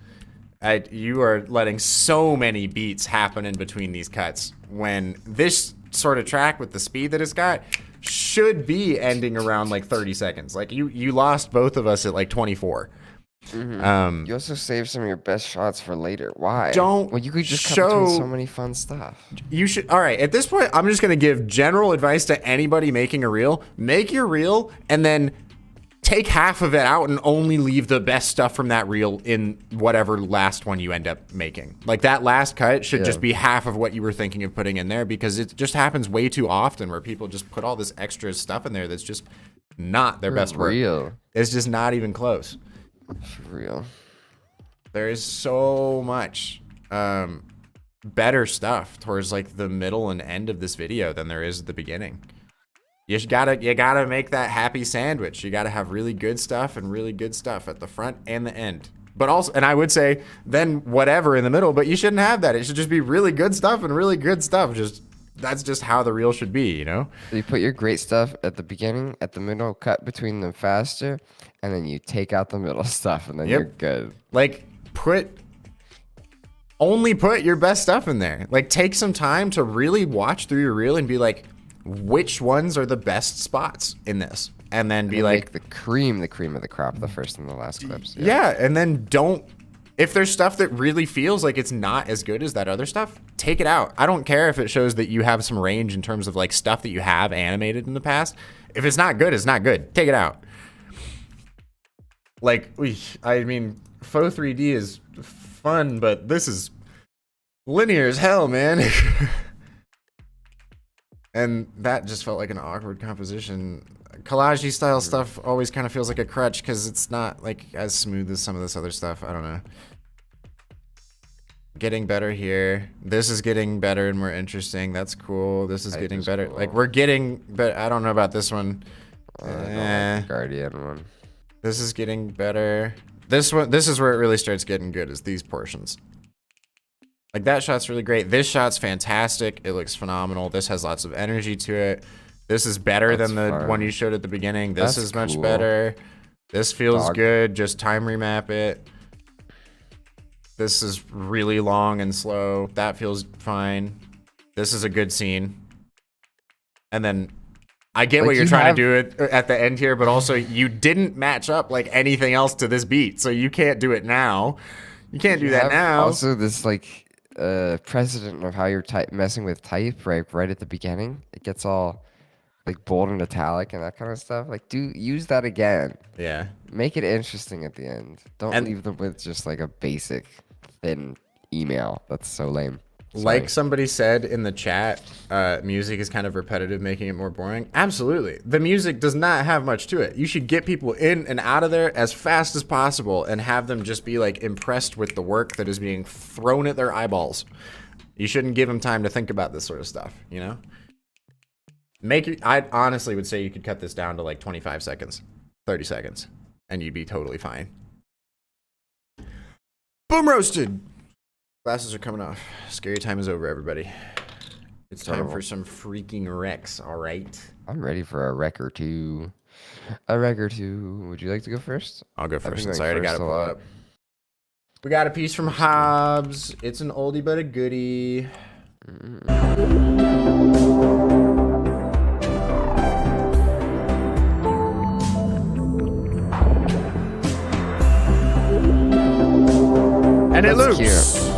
You are letting so many beats happen in between these cuts when this sort of track with the speed that it's got should be ending around like 30 seconds. Like you lost both of us at like 24. Mm-hmm. You also saved some of your best shots for later. Why? Don't Well, you could just cut show between so many fun stuff. You should. All right, at this point, I'm just gonna give general advice to anybody making a reel. Make your reel and then take half of it out and only leave the best stuff from that reel in whatever last one you end up making. Like that last cut should just be half of what you were thinking of putting in there, because it just happens way too often where people just put all this extra stuff in there that's just not their best work. It's just not even close. For real. There is so much better stuff towards like the middle and end of this video than there is at the beginning. You gotta make that happy sandwich. You gotta have really good stuff and really good stuff at the front and the end. But also, and I would say then whatever in the middle, but you shouldn't have that. It should just be really good stuff and really good stuff. That's just how the reel should be, you know? So you put your great stuff at the beginning, at the middle, cut between them faster, and then you take out the middle stuff, and then you're good. Like only put your best stuff in there. Like take some time to really watch through your reel and be like, which ones are the best spots in this? And then be like, make the cream of the crop, the first and the last clips. Yeah, and then if there's stuff that really feels like it's not as good as that other stuff, take it out. I don't care if it shows that you have some range in terms of like stuff that you have animated in the past. If it's not good, it's not good. Take it out. Like, I mean, faux 3D is fun, but this is linear as hell, man. And that just felt like an awkward composition. Collage-y style stuff always kind of feels like a crutch because it's not like as smooth as some of this other stuff. I don't know. Getting better here. This is getting better and more interesting. That's cool. This is getting better. Cool. Like we're getting, but I don't know about this one. I don't like the Guardian one. This is getting better. This is where it really starts getting good, is these portions. Like that shot's really great. This shot's fantastic. It looks phenomenal. This has lots of energy to it. This is better than the one you showed at the beginning. This is much better. This feels good. Just time remap it. This is really long and slow. That feels fine. This is a good scene. And then I get what you're trying to do at the end here, but also you didn't match up like anything else to this beat, so you can't do it now. You can't do that now. Also, this like precedent of how you're messing with type right at the beginning. It gets all like bold and italic and that kind of stuff. Like, use that again. Yeah. Make it interesting at the end. Don't leave them with just like a basic thin email. That's so lame. Like somebody said in the chat, music is kind of repetitive, making it more boring. Absolutely. The music does not have much to it. You should get people in and out of there as fast as possible and have them just be like impressed with the work that is being thrown at their eyeballs. You shouldn't give them time to think about this sort of stuff, you know? I honestly would say you could cut this down to like 25 seconds, 30 seconds, and you'd be totally fine. Boom roasted! Glasses are coming off. Scary time is over, everybody. It's time for some freaking wrecks, all right? I'm ready for a wreck or two. A wreck or two. Would you like to go first? I'll go first since I already got it pulled up. We got a piece from Hobbs. It's an oldie but a goodie. And it loops.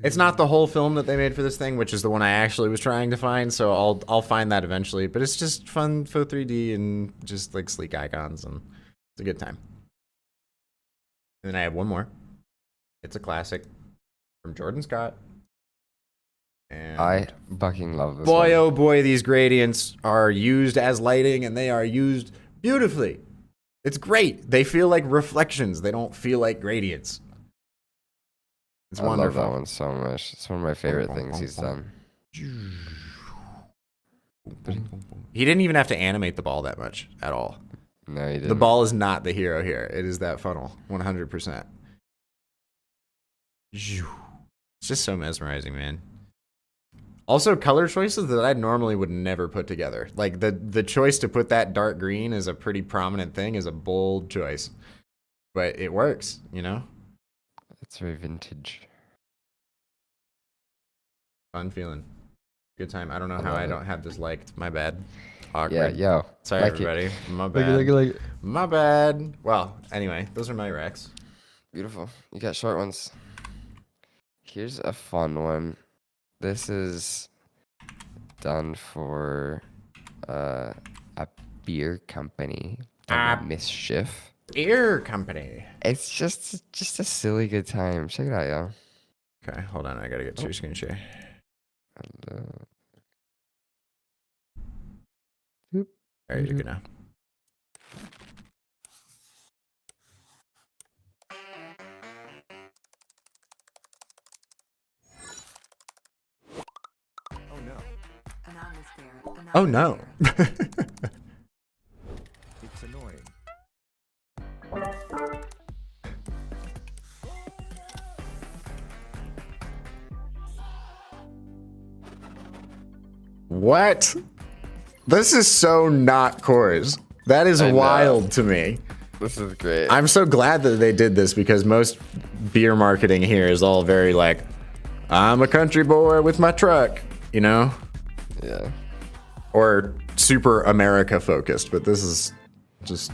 It's not the whole film that they made for this thing, which is the one I actually was trying to find, so I'll find that eventually. But it's just fun faux 3D and just like sleek icons, and it's a good time. And then I have one more. It's a classic from Jordan Scott. And I fucking love this. Boy, oh boy, these gradients are used as lighting, and they are used beautifully. It's great. They feel like reflections. They don't feel like gradients. It's wonderful. I love that one so much. It's one of my favorite things he's done. He didn't even have to animate the ball that much at all. No, he didn't. The ball is not the hero here. It is that funnel, 100%. It's just so mesmerizing, man. Also, color choices that I normally would never put together. Like, the choice to put that dark green as a pretty prominent thing is a bold choice. But it works, you know? It's very vintage. Fun feeling. Good time. I don't know how I don't have this liked. My bad. Awkward. Yeah, yo. Sorry, like everybody. it. My bad. Like. My bad. Well, anyway, those are my Rex. Beautiful. You got short ones. Here's a fun one. This is done for a beer company. Mischief. Beer company. It's just a silly good time. Check it out, y'all. Okay, hold on. I gotta get to your screen share. Hello. All right, you're good now. Oh no. It's annoying. What? This is so not Coors. That is wild to me. This is great. I'm so glad that they did this because most beer marketing here is all very like, I'm a country boy with my truck, you know? Yeah. Or super America focused, but this is just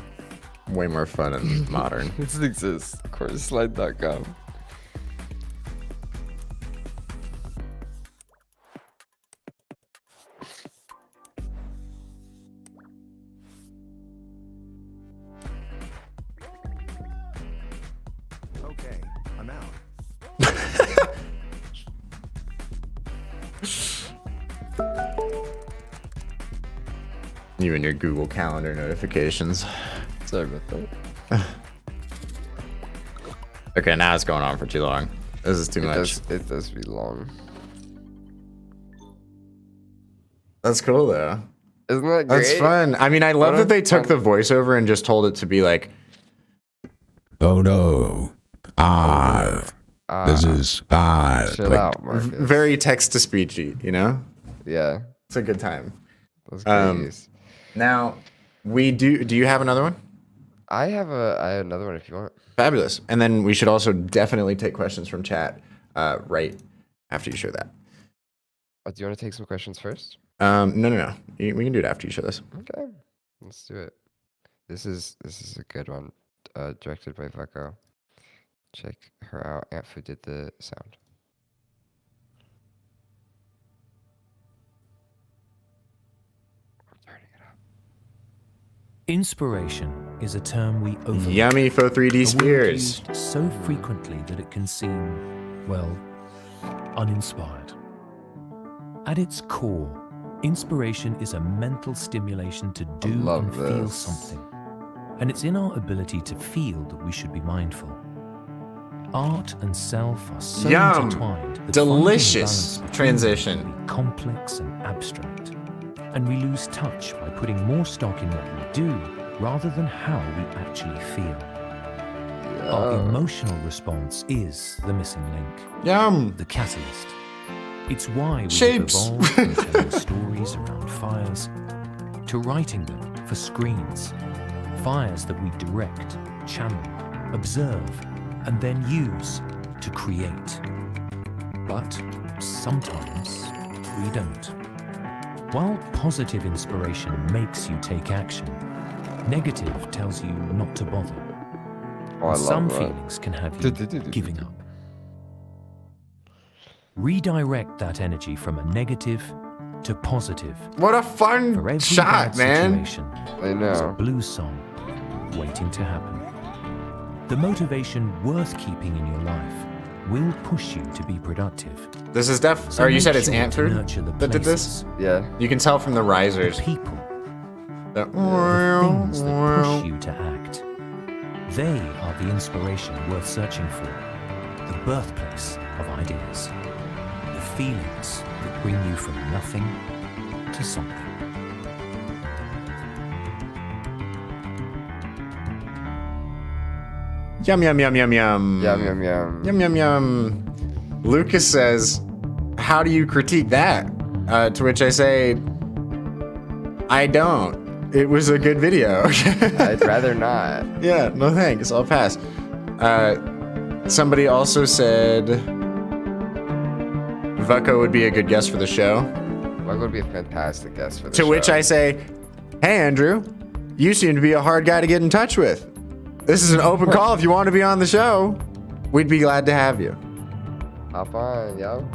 way more fun and modern. This exists. CoorsSlide.com. Okay, I'm out. You and your Google Calendar notifications. Sorry about that. Okay, now it's going on for too long. This is too much. It does be long. That's cool though. Isn't that great? That's fun. I mean, I love that they took the voiceover and just told it to be like, oh no. This is Chill like, out, Marcus. very text to speechy, you know? Yeah. It's a good time. That's great. Now, do you have another one? I have another one if you want. Fabulous. And then we should also definitely take questions from chat right after you show that. Do you want to take some questions first? No. We can do it after you show this. Okay. Let's do it. This is a good one. Directed by Vucko. Check her out. Antfu did the sound. I'm turning it up. Inspiration is a term we overlook. Yummy faux 3D a word spheres. used so frequently that it can seem, well, uninspired. At its core, inspiration is a mental stimulation to do love and feel this. something. And it's in our ability to feel that we should be mindful. Art and self are so Yum. intertwined that Delicious finding a balance between transition. them can be complex and abstract. And we lose touch by putting more stock in what we do rather than how we actually feel. Our emotional response is the missing link, Yum. the catalyst. It's why we Shapes. have evolved from telling stories around fires to writing them for screens. Fires that we direct, channel, observe, and then use to create. But sometimes we don't. While positive inspiration makes you take action, negative tells you not to bother. Oh, I love Some that. feelings can have you giving up. Redirect that energy from a negative to positive. What a For fun every shot, bad man. situation, I there's a know. blues song waiting to happen. The motivation worth keeping in your life will push you to be productive. This is So or you make said it's sure to Antford nurture the that did this? places, Yeah. You can tell from the the risers. people, The the things that push you to act. They are the inspiration worth searching for, the birthplace of ideas, the feelings that bring you from nothing to something. Yum, yum, yum, yum, yum. Yum, yum, yum. Yum, yum, yum. Lucas says, how do you critique that? To which I say, I don't. It was a good video. I'd rather not. Yeah, no thanks. I'll pass. Somebody also said Vucko would be a good guest for the show. Mike would be a fantastic guest for the To show. which I say, hey, Andrew, you seem to be a hard guy to get in touch with. This is an open call. If you want to be on the show, we'd be glad to have you. Hop on, yo.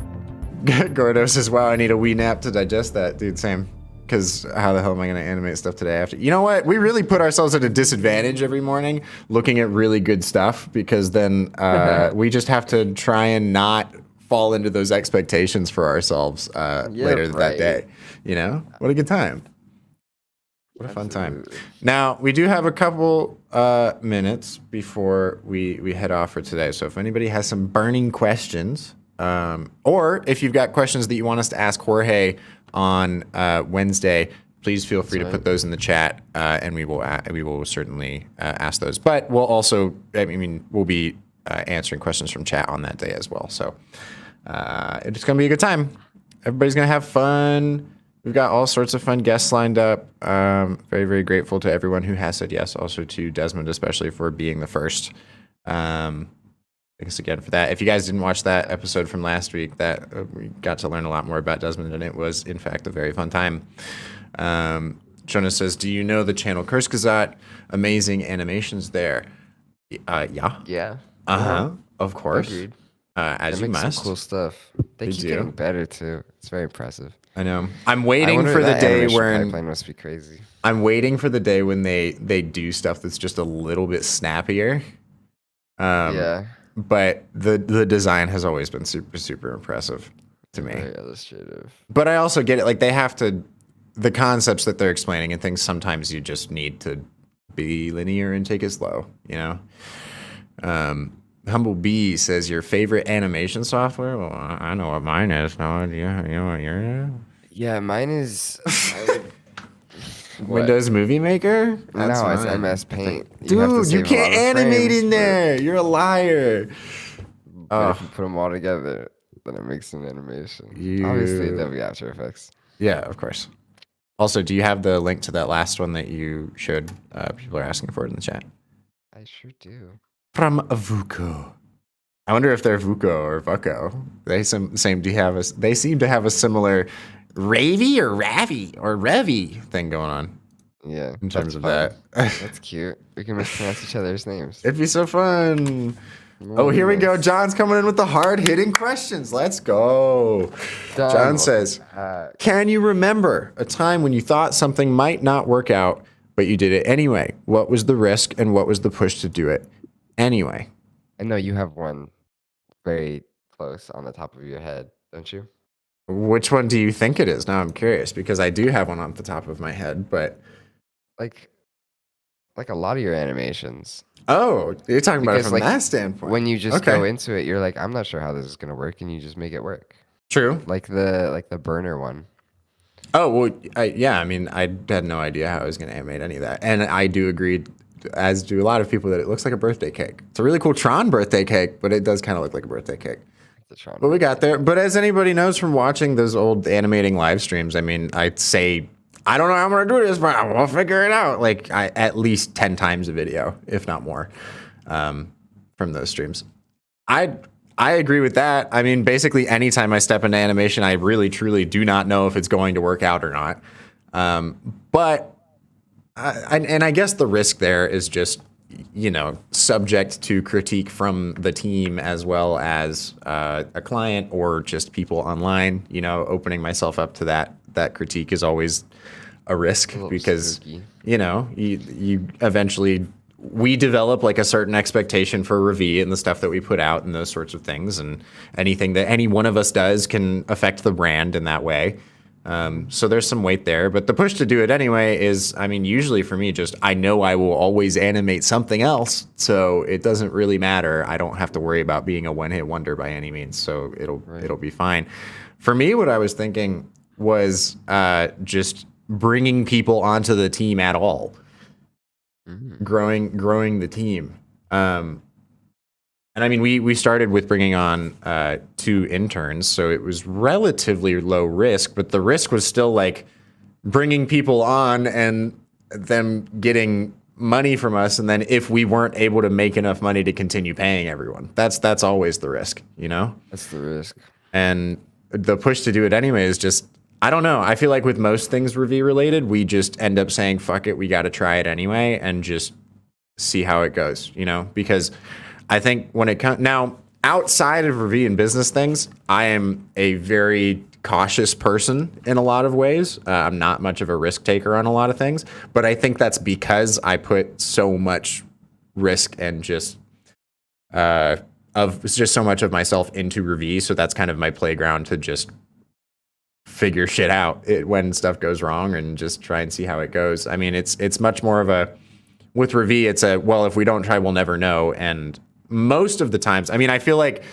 Gordo says, wow, I need a wee nap to digest that. Dude, same. Because how the hell am I going to animate stuff today after? You know what? We really put ourselves at a disadvantage every morning looking at really good stuff because then we just have to try and not fall into those expectations for ourselves later that right. day. You know? What a good time. What a fun time. Absolutely. Now, we do have a couple minutes before we head off for today. So if anybody has some burning questions, or if you've got questions that you want us to ask Jorge on Wednesday, please feel free to put those in the chat, and we will certainly ask those. But we'll also, we'll be answering questions from chat on that day as well. So it's going to be a good time. Everybody's going to have fun. We've got all sorts of fun guests lined up. Very, very grateful to everyone who has said yes. Also to Desmond, especially for being the first. Thanks again for that. If you guys didn't watch that episode from last week, that we got to learn a lot more about Desmond, and it was, in fact, a very fun time. Jonas says, do you know the channel Curse Gazette? Amazing animations there. Yeah. Yeah. Uh-huh. Of course. Agreed. As They you make some must. cool stuff. They keep do. getting better too. It's very impressive. I know. I'm I waiting wonder for the that day animation when pipeline must be crazy. I'm waiting for the day when they do stuff that's just a little bit snappier. Yeah. But the design has always been super, super impressive to me. Very illustrative. But I also get it. Like, they have to, the concepts that they're explaining and things, sometimes you just need to be linear and take it slow, you know? Humble B says, your favorite animation software? Well, I know what mine is. No idea. You know what yours is? Yeah, mine is. What? Windows Movie Maker? That's No, it's mine. MS Paint. have to Dude, you save a lot can't of animate frames, in there. You're a liar. But if you put them all together, then it makes an animation. Obviously, Adobe After Effects. Yeah, of course. Also, do you have the link to that last one that you showed? People are asking for it in the chat. I sure do. From Vuko. I wonder if they're Vuko or Vucko. They seem to have a similar Ravy or Ravi or Revy thing going on Yeah. in terms of that's that. fun. That's cute. We can mispronounce each other's names. It'd be so fun. Oh, here we go. John's coming in with the hard-hitting questions. Let's go. Done. John says, can you remember a time when you thought something might not work out, but you did it anyway? What was the risk and what was the push to do it anyway? I know you have one very close on the top of your head, don't you? Which one do you think it is? Now I'm curious because I do have one off the top of my head, but Like a lot of your animations. oh, you're talking about it Because from that standpoint. when you just Okay. go into it, you're like, I'm not sure how this is gonna work, and you just make it work. True. Like the burner one. Oh, well, yeah, I mean, I had no idea how I was going to animate any of that. And I do agree, as do a lot of people, that it looks like a birthday cake. It's a really cool Tron birthday cake, but it does kind of look like a birthday cake. The Tron But we one. got there. But as anybody knows from watching those old animating live streams, I mean, I'd say, I don't know how I'm going to do this, but I will figure it out. Like, at least 10 times a video, if not more, from those streams. I agree with that. I mean, basically, anytime I step into animation, I really, truly do not know if it's going to work out or not. But I guess the risk there is just, you know, subject to critique from the team as well as a client or just people online. You know, opening myself up to that critique is always a risk because, spooky. you know, you eventually. We develop like a certain expectation for Revie and the stuff that we put out and those sorts of things, and anything that any one of us does can affect the brand in that way. So there's some weight there, but the push to do it anyway is, I mean, usually for me, just I know I will always animate something else, so it doesn't really matter. I don't have to worry about being a one-hit wonder by any means, so it'll be fine. For me, what I was thinking was just bringing people onto the team at all. Growing the team. And I mean, we started with bringing on 2 interns, so it was relatively low risk, but the risk was still like bringing people on and them getting money from us, and then if we weren't able to make enough money to continue paying everyone, that's always the risk, you know? That's the risk. And the push to do it anyway is just, I don't know. I feel like with most things Revie related, we just end up saying, fuck it, we got to try it anyway and just see how it goes, you know? Because I think when it comes, now, outside of Revie and business things, I am a very cautious person in a lot of ways. I'm not much of a risk taker on a lot of things, but I think that's because I put so much risk and just so much of myself into Revie. So that's kind of my playground to just figure shit out when stuff goes wrong and just try and see how it goes. I mean, it's much more of a, with Revie, it's a, well, if we don't try, we'll never know. And most of the times, I mean, I feel like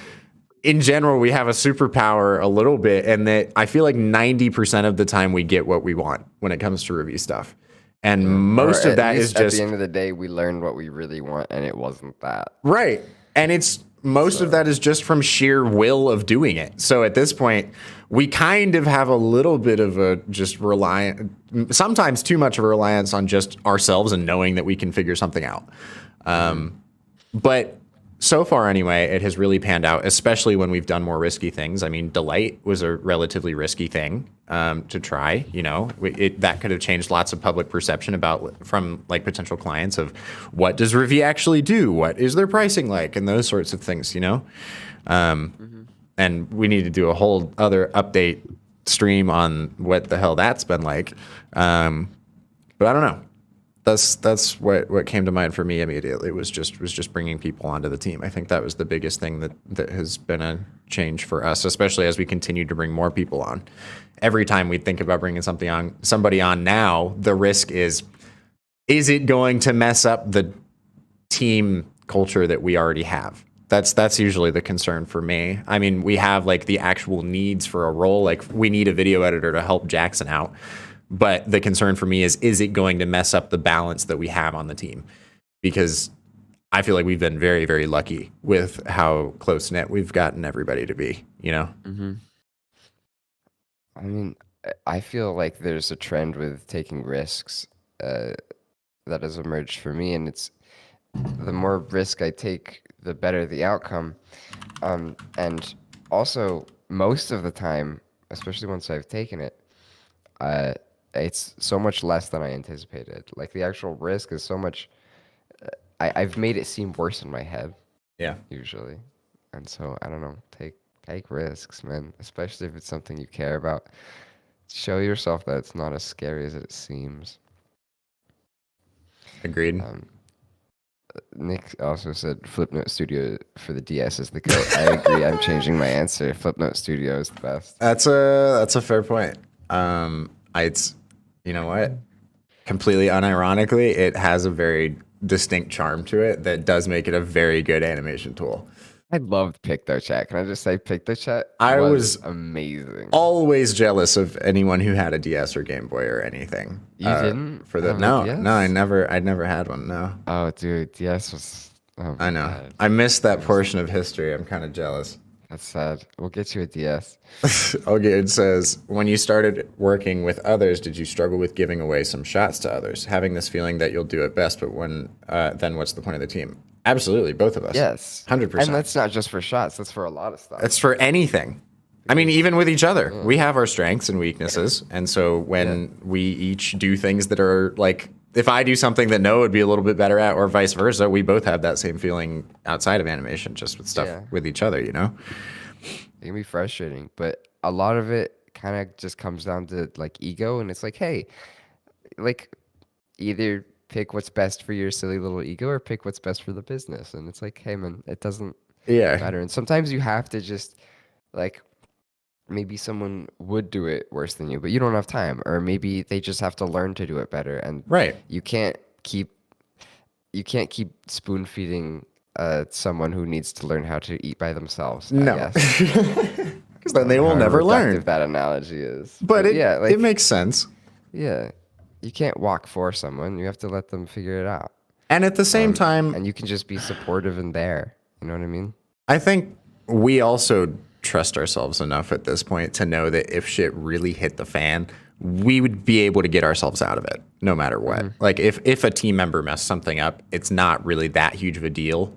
in general, we have a superpower a little bit, and that I feel like 90% of the time we get what we want when it comes to Revie stuff. And most Or of at that is least at just the end of the day, we learned what we really want, and it wasn't that. right. And it's most of that is just from sheer will of doing it. So at this point, we kind of have a little bit of a just sometimes too much of a reliance on just ourselves and knowing that we can figure something out. But so far anyway, it has really panned out, especially when we've done more risky things. I mean, Delight was a relatively risky thing to try. You know, that could have changed lots of public perception from like potential clients of what does Revie actually do? What is their pricing like? And those sorts of things, you know? And we need to do a whole other update stream on what the hell that's been like. But I don't know. That's what came to mind for me immediately. It was just bringing people onto the team. I think that was the biggest thing that has been a change for us, especially as we continue to bring more people on. Every time we think about bringing somebody on now, the risk is it going to mess up the team culture that we already have? That's usually the concern for me. I mean, we have like the actual needs for a role. Like we need a video editor to help Jackson out. But the concern for me is it going to mess up the balance that we have on the team? Because I feel like we've been very, very lucky with how close-knit we've gotten everybody to be, you know? Mm-hmm. I mean, I feel like there's a trend with taking risks that has emerged for me, and it's the more risk I take, the better the outcome. And also, most of the time, especially once I've taken it, it's so much less than I anticipated. Like the actual risk is so much. I've made it seem worse in my head. Yeah. Usually, and so I don't know. Take risks, man. Especially if it's something you care about. Show yourself that it's not as scary as it seems. Agreed. Nick also said Flipnote Studio for the DS is the goat. I agree. I'm changing my answer. Flipnote Studio is the best. That's a fair point. It's, you know what? Completely unironically, it has a very distinct charm to it that does make it a very good animation tool. I loved PictoChat. Can I just say PictoChat I was was amazing. Always jealous of anyone who had a DS or Game Boy or anything. You didn't For the have a no, DS? no, I never had one. No, Oh, dude, DS was. Oh my I know. God. I missed that portion of history. I'm kind of jealous. That's sad. We'll get you a DS. Okay, it says, when you started working with others, did you struggle with giving away some shots to others, having this feeling that you'll do it best, but then what's the point of the team? Absolutely, both of us. Yes, 100%. And that's not just for shots. That's for a lot of stuff. It's for anything. I mean, even with each other, we have our strengths and weaknesses, and so when we each do things that are like, if I do something that Noah would be a little bit better at, or vice versa, we both have that same feeling outside of animation, just with stuff with each other, you know? It can be frustrating, but a lot of it kind of just comes down to like ego, and it's like, hey, like either pick what's best for your silly little ego or pick what's best for the business. And it's like, hey man, it doesn't matter. And sometimes you have to just like, maybe someone would do it worse than you, but you don't have time, or maybe they just have to learn to do it better. And you can't keep spoon feeding someone who needs to learn how to eat by themselves. No, because then they will never learn. That analogy is, but it makes sense. Yeah, you can't walk for someone. You have to let them figure it out. And at the same time, and you can just be supportive and there. You know what I mean? I think we also trust ourselves enough at this point to know that if shit really hit the fan, we would be able to get ourselves out of it no matter what. Like if a team member messed something up, it's not really that huge of a deal,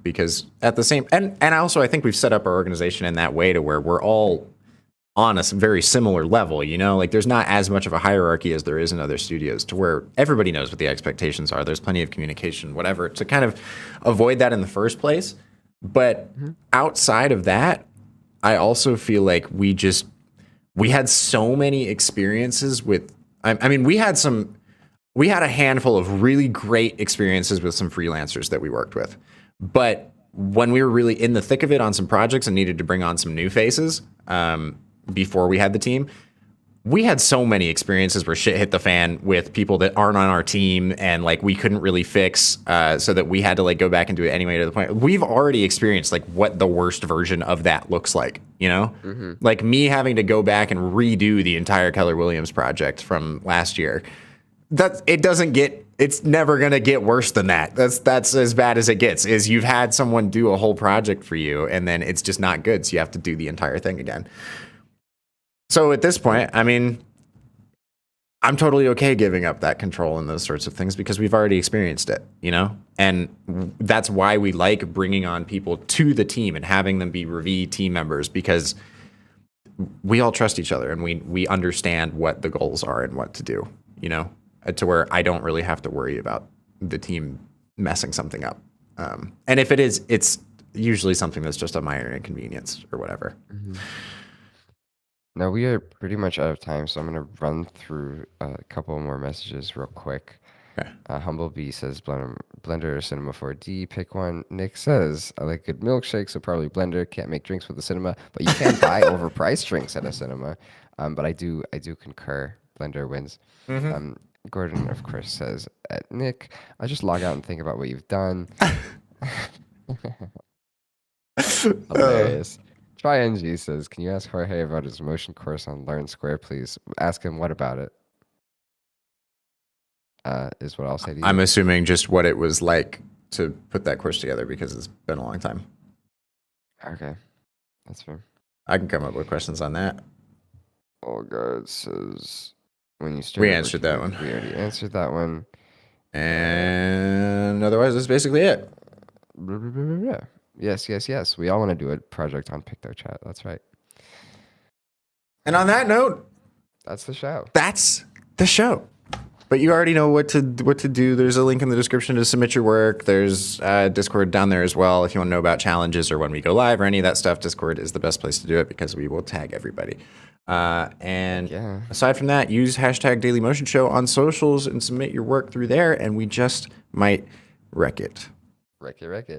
because at the same, and also I think we've set up our organization in that way to where we're all on a very similar level, you know, like there's not as much of a hierarchy as there is in other studios, to where everybody knows what the expectations are. There's plenty of communication, whatever, to kind of avoid that in the first place. But outside of that, I also feel like we had so many experiences with, I mean, we had a handful of really great experiences with some freelancers that we worked with. But when we were really in the thick of it on some projects and needed to bring on some new faces, before we had the team, we had so many experiences where shit hit the fan with people that aren't on our team, and like we couldn't really fix, so that we had to like go back and do it anyway, to the point we've already experienced like what the worst version of that looks like, you know? Like me having to go back and redo the entire Keller Williams project from last year. It's never gonna get worse than that. That's as bad as it gets, is you've had someone do a whole project for you and then it's just not good, so you have to do the entire thing again. So at this point, I mean, I'm totally okay giving up that control and those sorts of things because we've already experienced it, you know? And that's why we like bringing on people to the team and having them be Revi team members, because we all trust each other and we understand what the goals are and what to do, you know? To where I don't really have to worry about the team messing something up. And if it is, it's usually something that's just a minor inconvenience or whatever. Now we are pretty much out of time, so I'm going to run through a couple more messages real quick. Okay. Humblebee says Blender or Cinema 4D, pick one. Nick says, I like good milkshakes, so probably Blender. Can't make drinks with the cinema, but you can buy overpriced drinks at a cinema. But I do concur. Blender wins. Gordon, of course, says, at Nick, I just log out and think about what you've done. Hilarious. TryNG says, can you ask Jorge about his motion course on Learn Square, please? Ask him what about it. Is what I'll say to you. I'm assuming just what it was like to put that course together, because it's been a long time. Okay. That's fair. I can come up with questions on that. All God says, when you start. We answered that one. We already answered that one. And otherwise, that's basically it. Yes. We all want to do a project on PictoChat. That's right. And on that note, that's the show. That's the show. But you already know what to do. There's a link in the description to submit your work. There's Discord down there as well. If you want to know about challenges or when we go live or any of that stuff, Discord is the best place to do it because we will tag everybody. And aside from that, use hashtag Daily Motion Show on socials and submit your work through there. And we just might wreck it. Wreck it, wreck it.